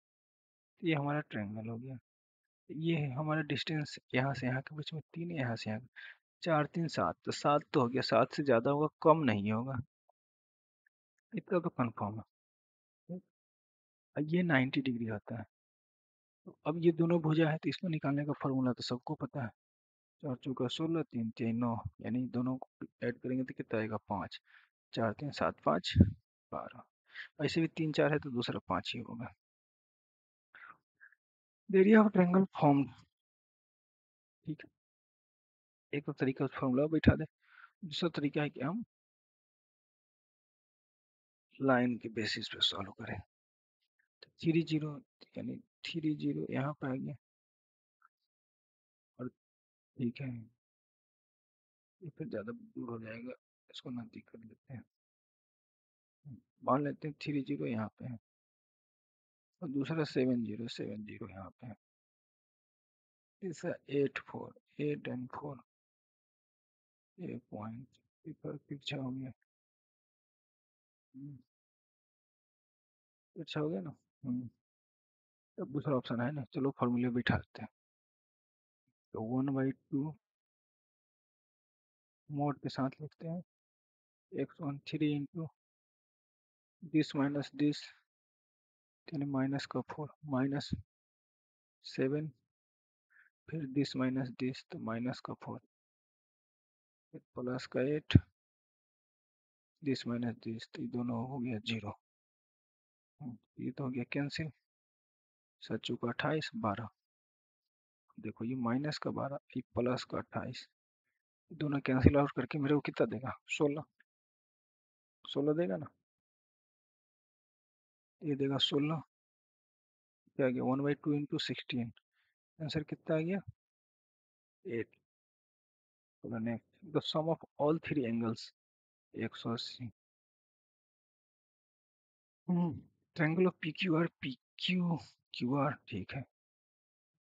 तो ये हमारा ट्रायंगल हो गया। ये है हमारा डिस्टेंस, यहाँ से यहाँ के बीच में 3, यहाँ से यहाँ 4 3 7, तो 7 तो हो गया, 7 से ज़्यादा होगा, कम नहीं होगा, इतना तो कंफर्म है। ठीक? और ये 90 डिग्री आता है। तो अब ये दोनों भुजा है, तो इसको निकालने का फॉर्मूला तो सबको पता है, 4 चौका 16 3 3 9, यानी दोनों को ऐड करेंगे तो कितना आएगा 5, 4 3 7 5 12। ऐसे भी 3 4 है तो दूसरा 5 ही होगा। एरिया ऑफ ट्रायंगल फॉर्म, ठीक है, एक तो तरीका फॉर्मूला बैठा दे, दूसरा तरीका है कि हम लाइन के बेसिस पे सॉल्व करें। 3 0 यानी 3 0 यहाँ पे आ गया, और ठीक है, ये फिर ज़्यादा दूर हो जाएगा, इसको नज़दीक कर लेते हैं। मान लेते हैं 3 0 यहाँ पे है, और दूसरा 7 0 यहाँ पे है, तीसरा 8 4 8 एंड 4 ये पॉइंट, पेपर पीछा हो गया। हम्म, अच्छा हो गया ना। अब दूसरा ऑप्शन है ना, चलो फॉर्मूले बिठा देते हैं। तो 1/2 मोड के साथ लिखते हैं, x1 3 into this minus this, यानी माइनस का 4 -7, फिर दिस माइनस दिस तो माइनस का 4, फिर प्लस का 8, दिस माइनस दिस, तो ये दोनों हो गया 0। ये तो हो गया कैंसिल, 7 चौका 28 12, देखो ये माइनस का 12 ये प्लस का 28, दोनों कैंसिल आउट करके मेरे को कितना देगा, 16 16 देगा ना, ये देगा 16, क्या आ गया 1/2 इंटू 16, आंसर कितना आ गया 8। Next, the sum of all three angles 180। Triangle of P Q R, ठीक है,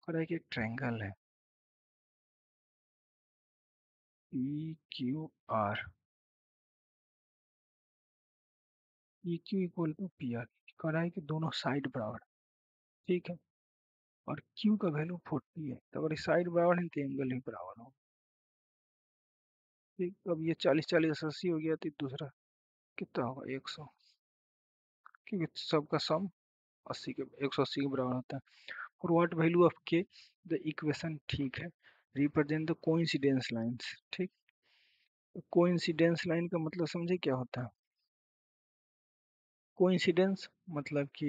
और एक ट्रायंगल है P Q R, P Q equal to P R, कर है कि दोनों साइड बराबर, ठीक है, और क्यू का वैल्यू 40 है, तो अगर साइड बराबर है तो एंगल ही बराबर हो। ठीक, तो अब ये 40 40 80 हो गया, तो दूसरा कितना होगा 100, क्योंकि सबका सम 80 के 180 के बराबर होता है। और व्हाट वैल्यू ऑफ के, द इक्वेशन, ठीक है, रिप्रेजेंट द कोइंसिडेंस लाइंस, ठीक, तो कोइंसिडेंस लाइन का मतलब समझे क्या होता है, कोइंसिडेंस मतलब कि,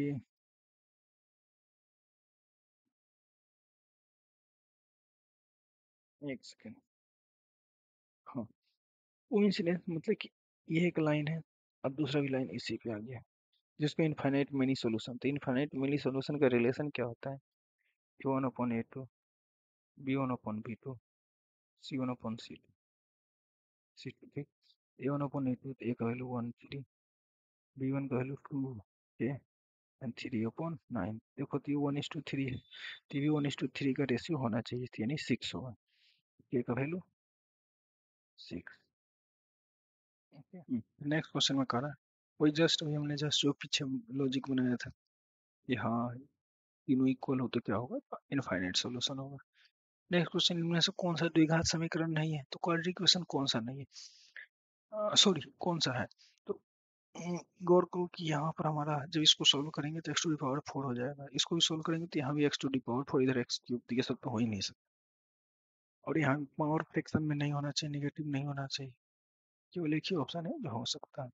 एक सेकेंड, हाँ, कोइंसिडेंस मतलब कि ये एक लाइन है और दूसरा भी लाइन इसी पे आ गया, जिसमें इनफाइनाइट मिनी सोल्यूशन, तो इनफाइनाइट मिनी सोल्यूशन का रिलेशन क्या होता है? A1/A2, B1/B2, C1/C2, C2, ठीक। A1/A2 तो A का वैल्यू 1 3, B1 का वैल्यू 2 के एंड 3/9। देखो तो ये 1:3 है, तो ये 1:3 का रेशियो होना चाहिए, यानी 6 होगा। K का वैल्यू 6। नेक्स्ट क्वेश्चन में कर रहा है वही, जस्ट अभी हमने जस्ट जो पीछे लॉजिक बनाया था कि हाँ तीनों इक्वल हो तो क्या होगा, इनफाइनाइट सॉल्यूशन होगा। नेक्स्ट क्वेश्चन, इनमें से कौन सा द्विघात समीकरण नहीं है? तो क्वाड्रेटिक इक्वेशन कौन सा नहीं है, सॉरी कौन सा है? तो गौर करो कि यहाँ पर हमारा जब इसको सोल्व करेंगे तो x⁴ हो जाएगा, इसको भी सोल्व करेंगे तो यहाँ भी x⁴, इधर x3, तो ये सब तो हो ही नहीं सकता। और यहाँ पावर फ्रैक्शन में नहीं होना चाहिए, नेगेटिव नहीं होना चाहिए, केवल एक ही ऑप्शन है जो हो सकता है,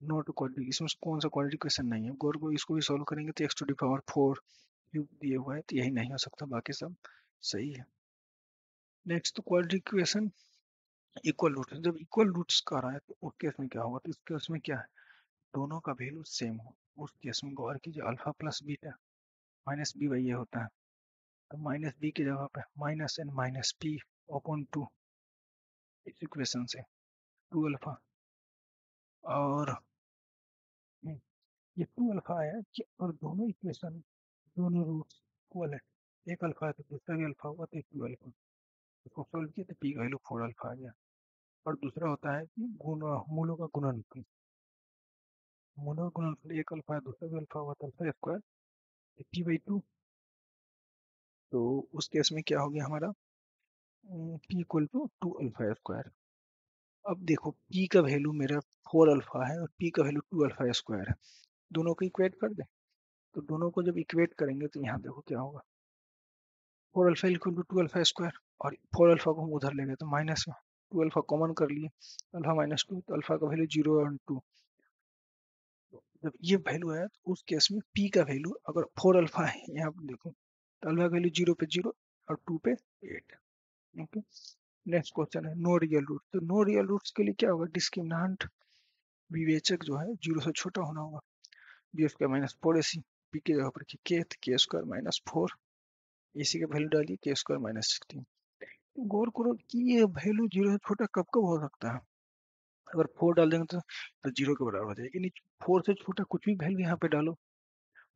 नॉट क्वाड्रेटिक। इसमें से कौन सा क्वाड्रेटिक इक्वेशन नहीं है? गौर को इसको भी सोल्व करेंगे तो x⁴ दिए हुआ है, तो यही नहीं हो सकता, बाकी सब सही है। नेक्स्ट, तो क्वाड्रेटिक इक्वेशन इक्वल रूट, जब इक्वल रूट्स का रहा है तो उस केस में क्या होगा? तो इस केस में क्या है, दोनों का वैल्यू सेम हो। उस केस में गौर कीजिए, alpha plus beta minus B Y ये होता है, तो माइनस बी की जगह पे minus N minus P upon 2, इस इक्वेशन से 2 अल्फा। और ये 2 अल्फा है कि, और दोनों इक्वेशन दोनों रूट्स इक्वल है, एक अल्फा है तो दूसरा भी अल्फा हुआ, तो 2 अल्फा। इसको सोल्व किया तो पी का वैल्यू 4 अल्फा आ गया। और दूसरा होता है कि गुण, मूलों का गुणनफल, मूलों का गुणनफल, एक अल्फा है दूसरा भी अल्फा हुआ, तो अल्फा स्क्वायर P/2। तो उस केस में क्या हो गया हमारा, P = 2 अल्फा स्क्वायर। अब देखो P का वैल्यू मेरा 4 अल्फा है और P का वैल्यू 2 अल्फा स्क्वायर है, दोनों को इक्वेट कर दे। तो दोनों को जब इक्वेट करेंगे तो यहाँ देखो क्या होगा, 4 अल्फा = 2 अल्फा स्क्वायर, और 4 अल्फा को हम उधर ले गए तो माइनस में 2 अल्फा कॉमन कर लिए, अल्फा माइनस 2, तो अल्फा का वैल्यू 0 और 2। जब ये वैल्यू है तो उस केस में P का वैल्यू अगर 4 अल्फा है, यहाँ पर देखो तो अल्फा का वैल्यू 0 पे 0 और 2 पे 8। ओके, नेक्स्ट क्वेश्चन है नो रियल रूट। तो नो रियल रूट्स के लिए क्या होगा, डिस्क्रिमिनेंट, विवेचक जो है 0 से छोटा होना होगा। b² - 4ac, p की जगह पर k² - 4, ac का वैल्यू डालिए k² - 16। तो गौर करो कि ये वैल्यू 0 से छोटा कब कब हो सकता है, अगर 4 डाल देंगे तो 0 के बराबर हो जाएगी, नहीं 4 से छोटा कुछ भी वैल्यू यहाँ पे डालो,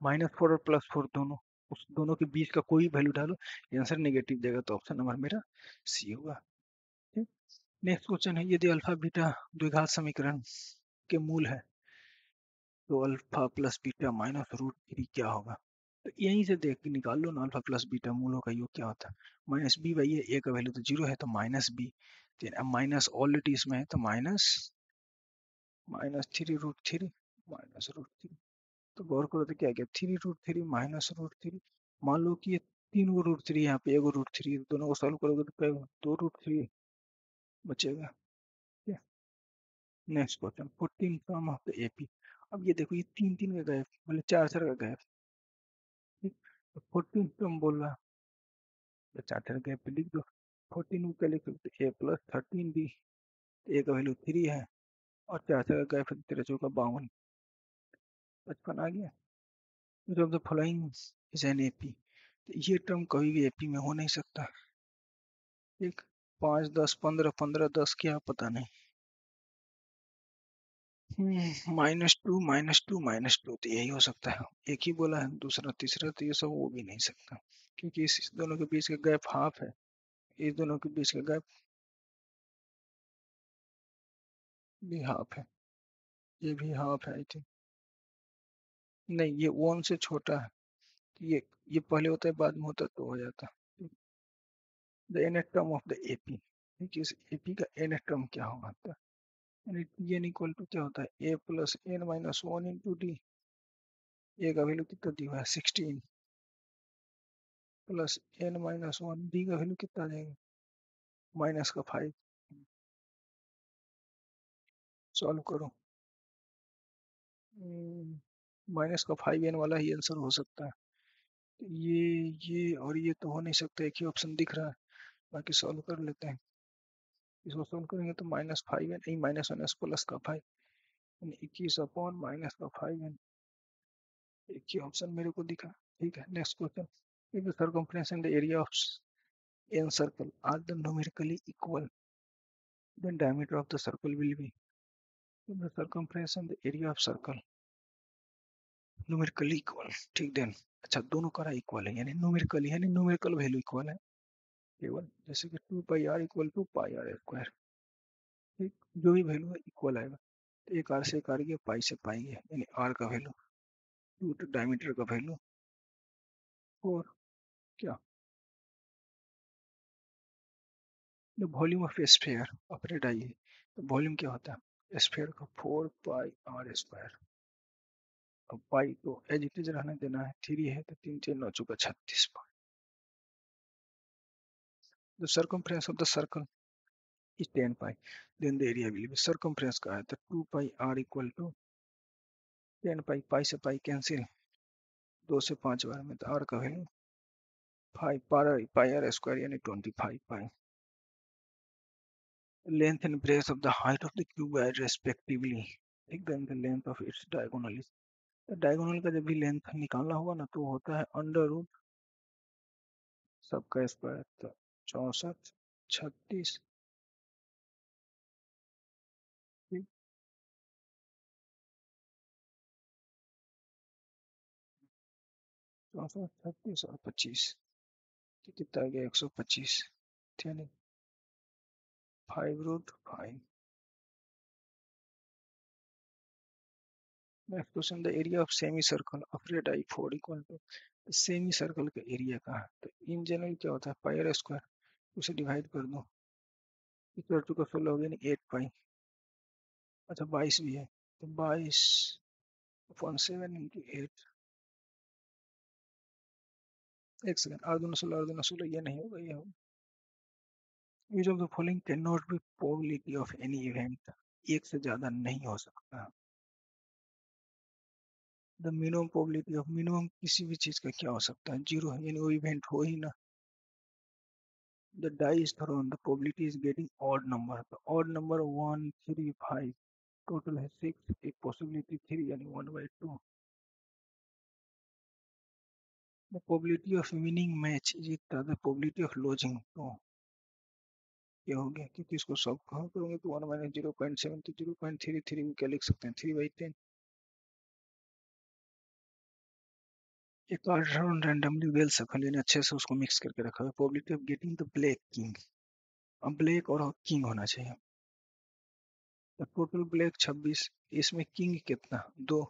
-4 और +4 दोनों, उस दोनों के बीच का कोई वैल्यू डालो, आंसर नेगेटिव देगा, तो ऑप्शन नंबर मेरा सी होगा। ठीक, नेक्स्ट क्वेश्चन है, यदि अल्फा बीटा द्विघात समीकरण के मूल है तो alpha plus beta minus root 3 क्या होगा? तो यहीं से देख के निकाल लो ना, अल्फा प्लस बीटा मूलों का योग क्या होता है, माइनस बी बाई ए का वैल्यू तो 0 है तो माइनस बी, अब माइनस ऑलरेडी इसमें है तो माइनस -3√3 -√3। तो गौर करो तो क्या गया, 3√3 -√3। मान लो कि ये 3 को √3 यहाँ पे 1 √3, दोनों को सॉल्व करोगे तो क्या 2√3 बचेगा। Next question, 14 from of the AP. अब ये देखो ये 3 का गैप, मतलब 4 का गैप, ठीक। तो 14 फ्रॉम बोल रहा है तो 4 गैप पे लिख दो, 14 को क्या लिख सकते, a + 13b, ए का वैल्यू 3 है और 4 का गैप है, 13×4 = 52, 55 आ गया। जब the following is an AP, तो ये टर्म कभी भी एपी में हो नहीं सकता, ठीक। 5 10 15 15 10 क्या पता नहीं, -2 -2 -2, तो यही हो सकता है, एक ही बोला है, दूसरा तीसरा तो ये सब हो भी नहीं सकता, क्योंकि इस दोनों के बीच का गैप हाफ है, इस दोनों के बीच का गैप भी हाफ है, ये भी हाफ है आई थिंक, नहीं ये 1 से छोटा है, ये पहले होता है बाद में होता है तो हो जाता है। The N term of the AP, ठीक, इस एपी का एन टर्म क्या होगा, तो एन इक्वल टू क्या होता है, a + n - 1 × d, ए का वैल्यू कितना दिया हुआ है 16 + n - 1, डी का वैल्यू कितना आ जाएगा, -5। सॉल्व करो, -5n वाला ही आंसर हो सकता है, तो ये और ये तो हो नहीं सकता, एक ही ऑप्शन दिख रहा है, बाकी सॉल्व कर लेते हैं। इसको सॉल्व करेंगे तो -5n, -1 + 5, 21/-5n, एक ही ऑप्शन मेरे को दिखा। ठीक है, next question. If the circumference and the area of an circle are the numerically equal, then diameter of the circle will be, if the circumference and the area of circle numerically equal, ठीक then, अच्छा दोनों का equal है, यानी numerically यानी numerical value equal है केवल, जैसे कि 2 pi R equal to pi R square. ठीक, जो भी वैल्यू है इक्वल आएगा। तो एक आर से एक आर गया, पाई से पाई गया, यानी आर का वैल्यू, टू डायमीटर का वैल्यू 4, क्या, the volume of sphere of radii है, तो वॉल्यूम क्या होता है स्फीयर का, 4 पाई आर स्क्वायर। अब पाई तो एज इट इज रहने देना है, 3 है तो 3 4 9 36। The circumference of the circle is 10 pi, then the area will be, circumference का है तो 2 pi r equal to 10 pi, pi से पाई कैंसिल, 2 से 5 बार में, तो r का वैल्यू 5 पाई आर स्क्वायर यानी 25 pi. Length and breadth of the height of the cuboid respectively, ठीक, then the length of its diagonal, तो डायगोनल का जब भी लेंथ निकालना होगा ना तो होता है अंडर रूट सबका स्क्वायर, तो 64 36, ठीक, 64 36 और 25, तो कितना आ गया 125, यानी 5√5। Next question, the area of semi circle of radii 4 equal to, semi circle का एरिया का है तो इन जनरल क्या होता है पाई आर स्क्वायर, उसे डिवाइड कर दो, इक्वल टू का 16 हो गया, 8 पाई, अच्छा 22 भी है तो 22/7 × 8, एक सेकंड, R2 16 ये नहीं होगा, ये होगा, use of the following can not be probability of any event, एक से ज्यादा नहीं हो सकता। The minimum probability of, minimum किसी भी चीज का क्या हो सकता है, जीरो है, यानी वो इवेंट हो ही ना। The die is thrown, the probability is getting odd number, तो odd number 1 3 5, टोटल है 6, एक पॉसिबिलिटी 3 यानी 1/2। The probability of winning match is equal to the probability of losing, तो ये हो गया, क्योंकि इसको सब करोगे तो 1 - 0.7, तो 0.33 में क्या लिख सकते हैं, 3/10। एक ऑलराउंड रैंडमली वेल सफल, यानी अच्छे से उसको मिक्स करके रखा है। Probability of getting the black king, अब ब्लैक और किंग होना चाहिए, तो टोटल ब्लैक 26, इसमें किंग कितना 2,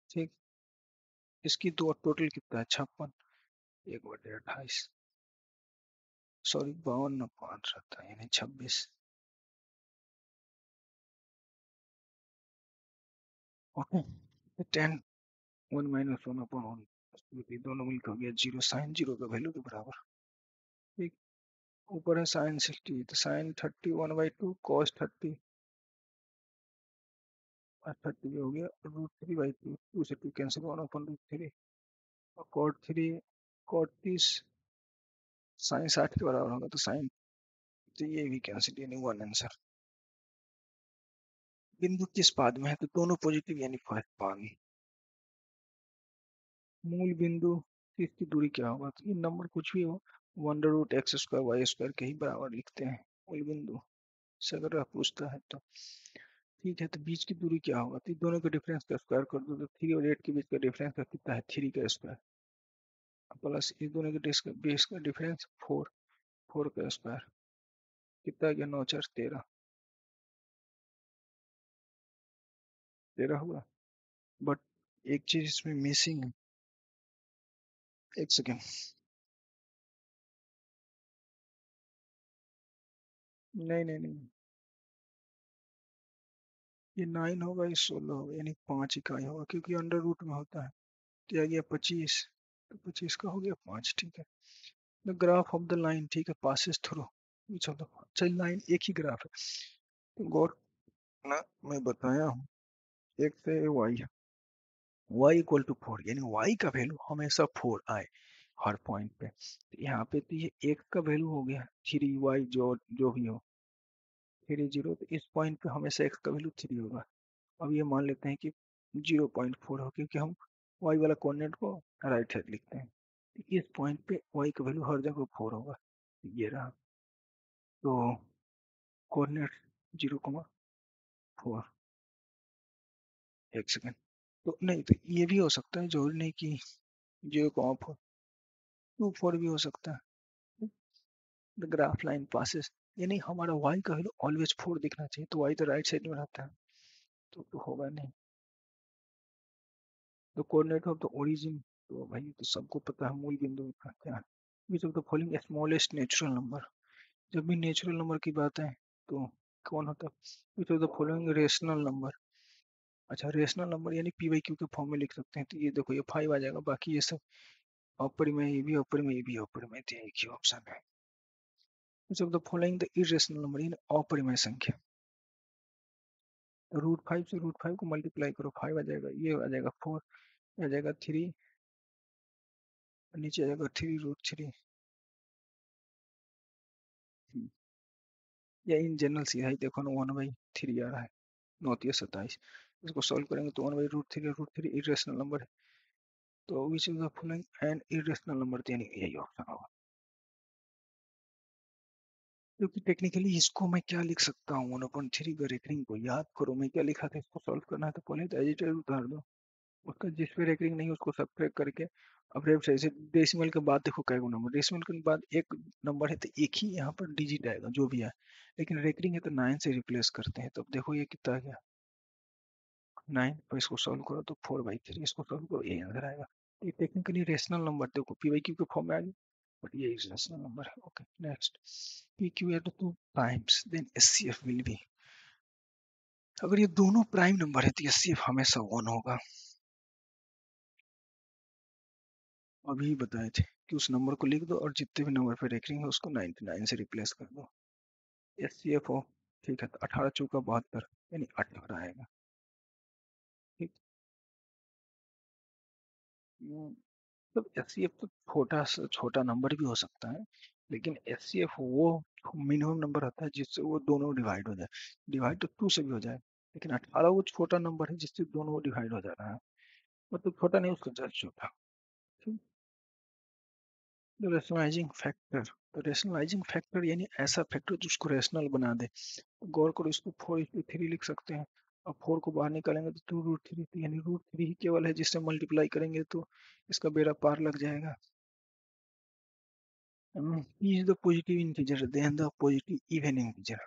ठीक, इसकी दो, टोटल कितना है 56, 1/28, सॉरी 52 रहता है यानी 26। ओके, 10 1 - 1/1, दोनों मिलकर हो गया 0, साइन 0 का वैल्यू के बराबर, ठीक। ऊपर है साइन 60, तो साइन 30 1/2, कॉस 30 और 30 हो गया √3/2, 2 से 2 कैंसिल, 1/√3, और कॉट 3 कॉट 30 साइन 60 के बराबर होगा, तो साइन, तो ये भी कैंसिल, यानी 1 आंसर। बिंदु किस पाद में है, तो दोनों पॉजिटिव यानी फर्स्ट पाद में। मूल बिंदु से इसकी दूरी क्या होगा, तो ये नंबर कुछ भी हो, 1√x² y² के ही बराबर लिखते हैं मूल बिंदु से, अगर आप पूछता है तो। ठीक है, तो बीच की दूरी क्या होगा, तो दोनों के डिफरेंस का स्क्वायर कर दो, तो 3 और 8 के बीच का डिफरेंस का कितना है 3 का स्क्वायर, प्लस इस दोनों के बीच का डिफरेंस 4, 4 का स्क्वायर, कितना आ गया 9 4 13, 13 हुआ। बट एक चीज इसमें मिसिंग है, एक सेकेंड, नहीं नहीं नहीं, ये 9 होगा, ये 16 होगा, यानी 5 इकाई होगा, क्योंकि अंडर रूट में होता है, तो आ गया 25, तो 25 का हो गया 5, ठीक है। The graph of the line, ठीक है, पासिस थ्रू, चलो अच्छा लाइन एक ही ग्राफ है, तो गौर ना, मैं बताया हूँ, एक से y इक्वल टू 4, यानी y का वैल्यू हमेशा 4 आए हर पॉइंट पे, तो यहाँ पे तो ये एक का वैल्यू हो गया 3y, जो जो भी हो 30, तो इस पॉइंट पे हमेशा x का वैल्यू 3 होगा। अब ये मान लेते हैं कि 0.4 हो, क्योंकि हम वाई वाला कोऑर्डिनेट को राइट साइड लिखते हैं। इस पॉइंट पे वाई का वैल्यू हर जगह 4 होगा, ये रहा। तो कोऑर्डिनेट 0,4। एक सेकेंड, तो नहीं तो ये भी हो सकता है, जरूरी नहीं कि 0,4, 2 4 भी हो सकता है। द ग्राफ लाइन पासेस, यानी हमारा वाई का वैल्यू ऑलवेज 4 दिखना चाहिए, तो वाई तो राइट साइड में रहता है, तो होगा नहीं। तो कोऑर्डिनेट ऑफ द ओरिजिन, तो भाई तो सबको पता है मूल बिंदु का क्या, which of the following smallest natural number. जब भी नेचुरल नंबर की बात है तो कौन होता है, which of the following rational number. अच्छा, रेशनल नंबर यानी पी वाई क्यू के फॉर्म में लिख सकते हैं, तो ये देखो ये 5 आ जाएगा, बाकी ये सब अपरिमेय, ये भी अपरिमेय, ये भी अपरिमेय, तो एक ही ऑप्शन है। Which of the following the irrational number, यानी अपरिमेय संख्या। √5 से √5 को मल्टीप्लाई करो, 5 आ जाएगा, ये आ जाएगा 4, आ जाएगा 3, नीचे आ जाएगा 3√3। या इन जनरल सीधा ही देखो ना, 1/3 आ रहा है, 9×27। इसको सॉल्व करेंगे तो 1/√3, √3 इरेशनल नंबर है, तो which is the following an irrational number, यानी यही ऑप्शन होगा। क्योंकि टेक्निकली इसको मैं क्या लिख सकता हूँ, 1/3 का रेकरिंग को याद करो, मैं क्या लिखा था, इसको सॉल्व करना है तो पहले तो एजिटेड उतार दो, उसका जिस पे रेकरिंग नहीं है उसको सब्ट्रैक्ट करके, अब रेफ से डेसिमल के बाद देखो कई नंबर, डेसिमल के बाद एक नंबर है तो एक ही यहाँ पर डिजिट आएगा जो भी है, लेकिन रेकरिंग है तो 9 से रिप्लेस करते हैं, तो अब देखो ये कितना आ गया 9, और इसको सॉल्व करो तो 4/3, इसको सॉल्व करो ये आंसर आएगा। ये टेक्निकली रेशनल नंबर देखो पी वाई क्यू के फॉर्म में आ गया, बट ये रेशनल नंबर है। Okay next, P Q at 2 primes then S C F will be. अगर ये दोनों प्राइम नंबर है तो एस सी एफ हमेशा 1 होगा। अभी बताए थे कि उस नंबर को लिख दो और जितने भी नंबर पे रेकरिंग है उसको 99 से रिप्लेस कर दो, एस सी एफ हो। ठीक है, तो 18×4 = 72, यानी 18 आएगा। ठीक। तो एच सी एफ तो छोटा नंबर भी हो सकता है, लेकिन एच सी एफ वो मिनिमम नंबर आता है जिससे वो दोनों डिवाइड हो जाए, डिवाइड तो 2 से भी हो जाए, लेकिन 18 वो छोटा नंबर है जिससे दोनों डिवाइड हो जा रहा है, मतलब छोटा नहीं उसका जस्ट छोटा। ठीक। रेशनलाइजिंग फैक्टर, तो रेशनलाइजिंग फैक्टर यानी ऐसा फैक्टर जिसको रेशनल बना दे, तो गौर करो इसको 4:3 लिख सकते हैं, अब 4 को बाहर निकालेंगे तो 2√3, यानी √3 ही केवल है जिससे मल्टीप्लाई करेंगे तो इसका बेड़ा पार लग जाएगा। P is the positive integer, then the positive even integer।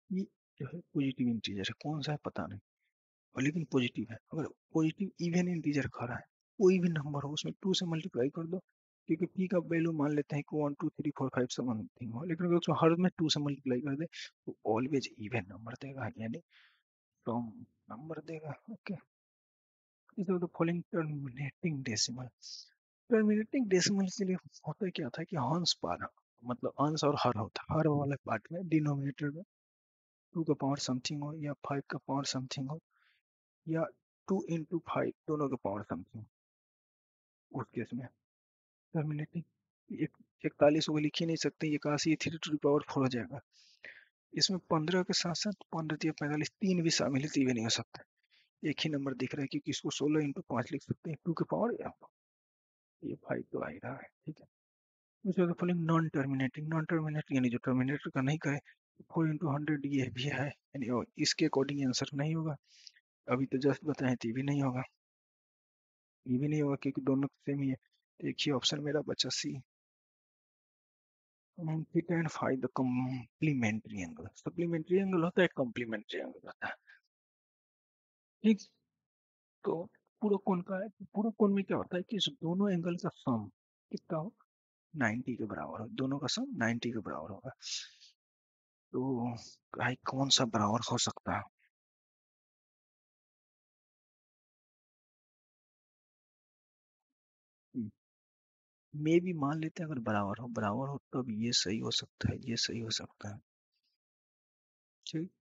ये जो है पॉजिटिव इंटीजर है, कौन सा है पता नहीं, और लेकिन पॉजिटिव है। अगर पॉजिटिव इवन इंटीजर खा रहा है, कोई भी नंबर हो उसमें 2 से मल्टीप्लाई कर दो, क्योंकि P का वैल्यू मान लेते हैं कि 1 2 3 4 5 समथिंग हो, लेकिन अगर उसमें हर में 2 से मल्टीप्लाई कर दे तो ऑलवेज इवन नंबर देगा, यानी फ्रॉम नंबर देगा। ओके, इस the following terminating decimal. Terminating decimal के लिए होता क्या था कि हंस पार, मतलब अंश और हर होता, हर वाले पार्ट में डिनोमिनेटर में 2 का पावर समथिंग हो या 5 का पावर समथिंग हो, या 2 × 5 दोनों का पावर समथिंग, उस केस में टर्मिनेटिंग 41 को लिख ही नहीं सकते, 81 3⁴ हो जाएगा। इसमें 15 के साथ साथ 15 या 45 3 भी शामिल है, तो ये भी नहीं हो सकता, एक ही नंबर दिख रहा है, क्योंकि इसको 16×5 लिख सकते हैं, 2 के पावर, या ये 5 तो आ ही रहा है। ठीक है, दूसरा following non terminating, non terminating यानी जो टर्मिनेटर का नहीं करे, 4×100 ये भी है, यानी इसके अकॉर्डिंग आंसर नहीं होगा, अभी तो जस्ट बताए थे, ये भी नहीं होगा, ये भी नहीं होगा क्योंकि दोनों सेम ही है, तो एक ही ऑप्शन मेरा बचा C. Fit and find the complementary angle, supplementary angle होता है, कॉम्प्लीमेंट्री एंगल होता है। ठीक। तो पूरा कोण का है, पूरा कोण में क्या होता है कि इस दोनों एंगल का सम कितना हो, 90 के बराबर हो, दोनों का सम 90 के बराबर होगा, तो भाई कौन सा बराबर हो सकता है। मे भी मान लेते हैं, अगर बराबर हो तो अब ये सही हो सकता है, ये सही हो सकता है। ठीक।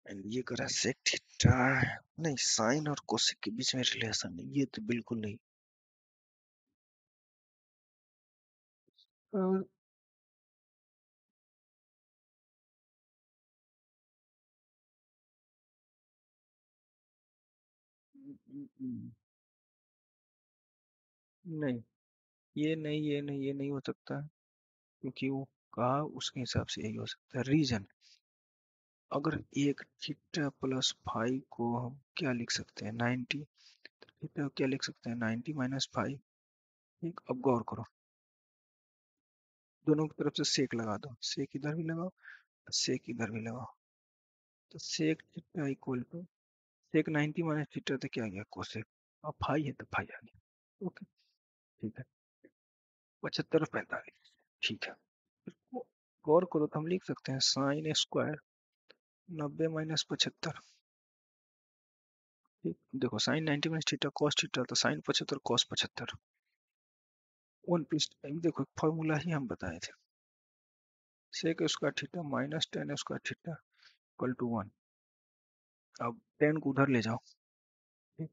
एंड ये करा सेक थीटा, नहीं साइन और कोसेक के बीच में रिलेशन नहीं, ये तो बिल्कुल नहीं। और नहीं, ये नहीं हो सकता, क्योंकि वो कहा उसके हिसाब से यही हो सकता है। रीजन, अगर एक थीटा प्लस फाइव को हम क्या लिख सकते हैं, 90, थीटा क्या लिख सकते हैं, 90 माइनस फाइव। ठीक, अब गौर करो, दोनों की तरफ से सेक लगा दो, सेक इधर भी लगाओ, सेक इधर भी लगाओ, तो sec theta equal to sec 90 minus theta, तो क्या आ गया, कोसेक। अब फाइव है तो फाइव आ गया। ओके, ठीक है, 75 45, ठीक है। फिर गौर करो तो हम लिख सकते हैं साइन स्क्वायर 90 माइनस 75। ठीक, देखो sine 90 minus theta cos theta, तो साइन 75 कॉस 75, वन प्लस, देखो फॉर्मूला ही हम बताए थे, sec square theta minus tan square theta equal to 1। अब टेन को उधर ले जाओ, ठीक,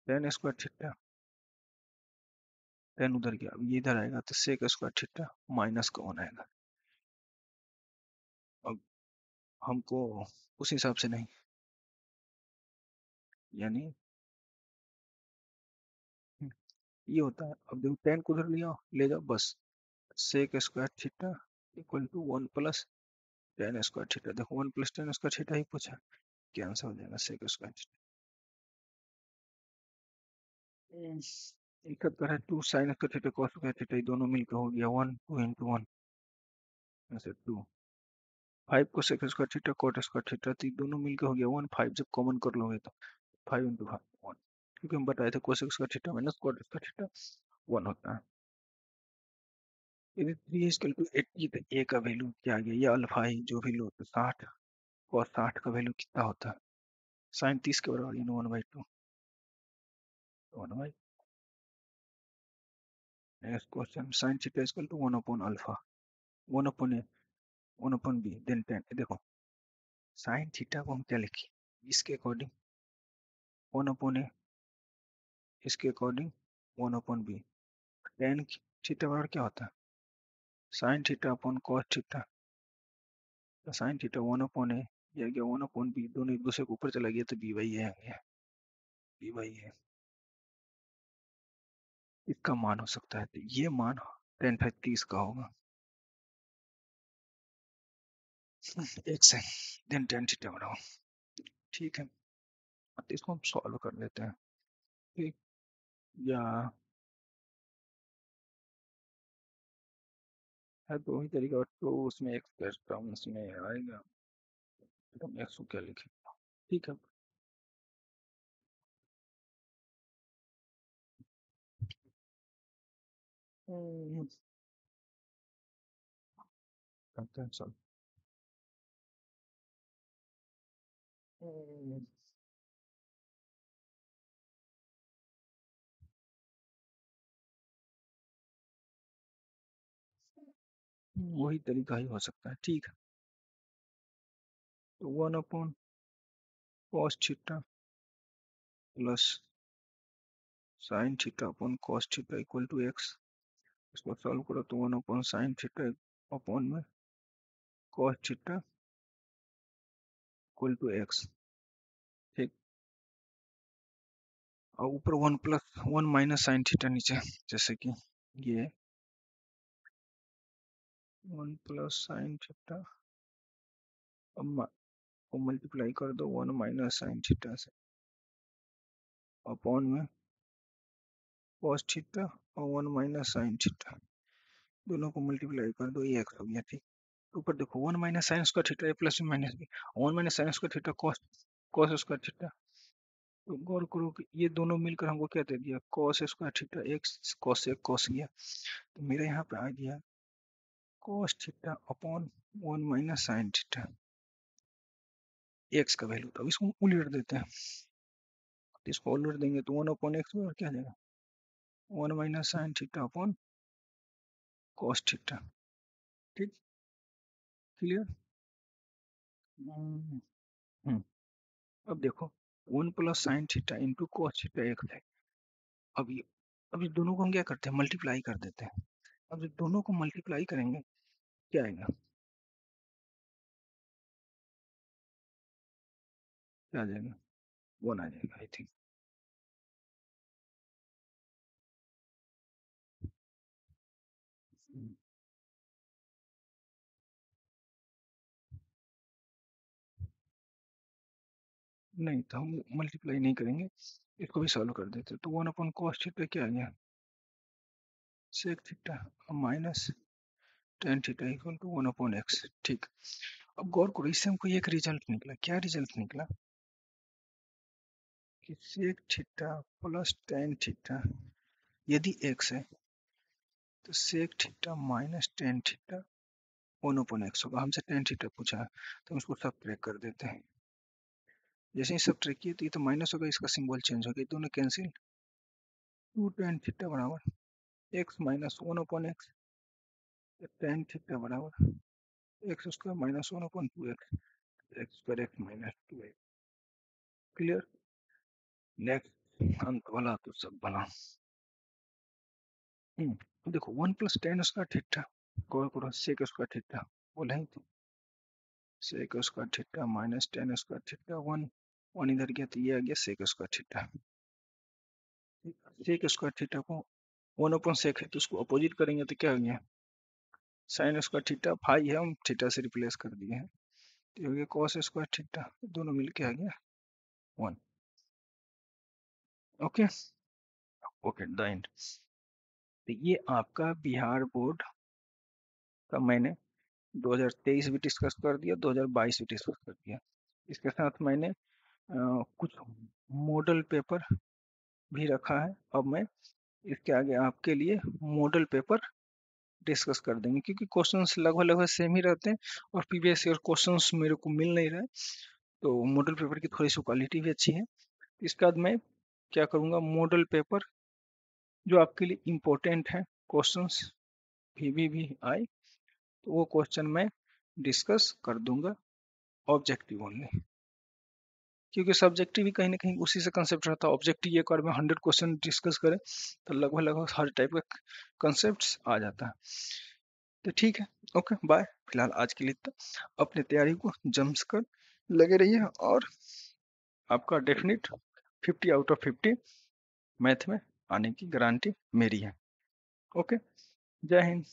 टेन स्क्वायर थीटा, टेन उधर गया, अब ये इधर आएगा तो सेक स्क्वायर थीटा माइनस का 1 आएगा। अब हमको उस हिसाब से नहीं, यानी हम्म, ये होता है। अब देखो टेन को उधर ले जाओ बस, sec square theta equal to 1 plus tan square theta, देखो 1 प्लस टेन स्क्वायर थीटा ही पूछा, कैंसिल हो जाएगा सेक स्क्वायर थीटा। इकहत्तर है, two sine square theta cos square theta, ये दोनों मिलकर हो गया वन, टू इंटू वन, ऐसे टू। फाइव को sec square theta cot square theta, तो ये दोनों मिलकर हो गया वन, फाइव जब कॉमन कर लोगे तो फाइव इंटू फाइव वन, क्योंकि हम बताए थे cosec square theta minus cot square theta one होता है। यदि थ्री इक्वल टू एट्टी, तो ए का वैल्यू क्या आ गया, ये अल्फा ही जो भी लो तो 60, और 60 का वैल्यू कितना होता है, साइन 30 के बराबर, यानी 1/2, 1/, next question, sine theta equal to 1 upon alpha, 1 upon A, 1 upon B, then tan. देखो साइन थीटा को हम क्या लिखे, इसके अकॉर्डिंग 1 अपॉन ए, इसके according 1 upon B, tan theta बराबर क्या होता है, sine theta upon cos theta, तो साइन थीटा 1 अपॉन ए, ये आ गया 1 अपॉन बी, दोनों एक दूसरे के ऊपर चला गया तो बी बाई ए आ गया, बी बाई ए। इसका मान हो सकता है, तो ये मान टेन 30 का होगा, एक से, देन टेन थीटा बनाओ, ठीक है। तो इसको हम सॉल्व कर लेते हैं, ठीक, या है दो ही तरीका, तो उसमें एक टर्म उसमें आएगा, तो हम एक्स को क्या लिखें, ठीक है। हम्म, करते हैं सॉल्व। हम्म, वही तरीका ही हो सकता है, ठीक है। तो 1 upon cos theta plus sine theta upon cos theta equal to x, इसको सॉल्व करो तो 1 अपॉन साइन थीटा अपॉन में cos theta equal to x, ठीक। और ऊपर 1 प्लस 1 माइनस साइन थीटा नीचे, जैसे कि ये 1 प्लस साइन थीटा, अब मल्टीप्लाई कर दो 1 माइनस साइन थीटा से, अपॉन में कॉस थीटा और 1 माइनस साइन थीटा, दोनों को मल्टीप्लाई कर दो, ये एक्स हो गया, ठीक। ऊपर देखो 1 minus sine square theta A plus minus B, 1 minus sine square theta cos cos square theta, तो गौर करो कि ये दोनों मिलकर हमको क्या दे दिया, cos square theta, x cos एक कॉस गया, तो मेरे यहाँ पे आ गया cos theta upon 1 minus sine theta, x का वैल्यू, तो अब इसको उलट देते हैं, तो इसको उलट देंगे तो 1 अपॉन एक्स और क्या आ जाएगा, 1 minus sign theta upon cos theta, ठीक, क्लियर। हम्म, हम्म, अब देखो 1 plus sine theta into cos theta एक है, अब ये, अब ये दोनों को हम क्या करते हैं, मल्टीप्लाई कर देते हैं, अब जब दोनों को मल्टीप्लाई करेंगे क्या आएगा, क्या आ जाएगा, वन आ जाएगा आई थिंक, नहीं तो हम मल्टीप्लाई नहीं करेंगे, इसको भी सॉल्व कर देते। तो 1/cos थीटा क्या आ गया, sec theta minus tan theta equal to 1/x। ठीक, अब गौर करो, इससे हमको एक रिजल्ट निकला। क्या रिजल्ट निकला कि sec theta plus tan theta यदि x है तो sec theta minus tan theta 1/x होगा। हमसे टेन थीटा पूछा है तो हम इसको सब ट्रैक कर देते हैं। जैसे ही सब ट्रैक किए तो ये तो माइनस होगा, इसका सिंबल चेंज हो गया, दोनों कैंसिल। टू टेन थीटा बराबर x minus 1/x, tan theta बराबर X square minus 1/2x, X square X minus 2x। Clear. Next अंत वाला तो सब बना। देखो 1 + tan² थीटा, गौर करो सेक स्क्वायर थीटा बोला ही तो, sec square theta minus tan² theta 1 इधर गया तो ये आ गया sec square theta. Sec square theta को 1/sec है तो उसको अपोजिट करेंगे तो क्या हो गया, साइन स्क्वायर थीटा। फाई है, हम थीटा से रिप्लेस कर दिए हैं तो हो गया कॉस स्क्वायर थीटा, दोनों मिलके आ गया 1। Okay, okay the end. तो ये आपका बिहार बोर्ड का मैंने 2023 भी डिस्कस कर दिया, 2022 भी डिस्कस कर दिया। इसके साथ मैंने कुछ मॉडल पेपर भी रखा है। अब मैं इसके आगे आपके लिए मॉडल पेपर डिस्कस कर देंगे, क्योंकि क्वेश्चंस लगभग लगभग सेम ही रहते हैं और प्रीवियस ईयर क्वेश्चंस मेरे को मिल नहीं रहे, तो मॉडल पेपर की थोड़ी सी क्वालिटी भी अच्छी है। इसके बाद मैं क्या करूँगा, मॉडल पेपर जो आपके लिए इम्पोर्टेंट है, क्वेश्चंस भी आए तो वो क्वेश्चन मैं डिस्कस कर दूंगा ऑब्जेक्टिव ओनली, क्योंकि सब्जेक्टिव भी कहीं ना कहीं उसी से कंसेप्ट रहता है। ऑब्जेक्टिव एक बार में 100 क्वेश्चन डिस्कस करें तो लगभग लगभग हर टाइप का कंसेप्ट आ जाता है। तो ठीक है, ओके बाय। फिलहाल आज के लिए तो अपनी तैयारी को जम्स कर लगे रहिए और आपका डेफिनेट 50/50 मैथ में आने की गारंटी मेरी है। ओके, जय हिंद।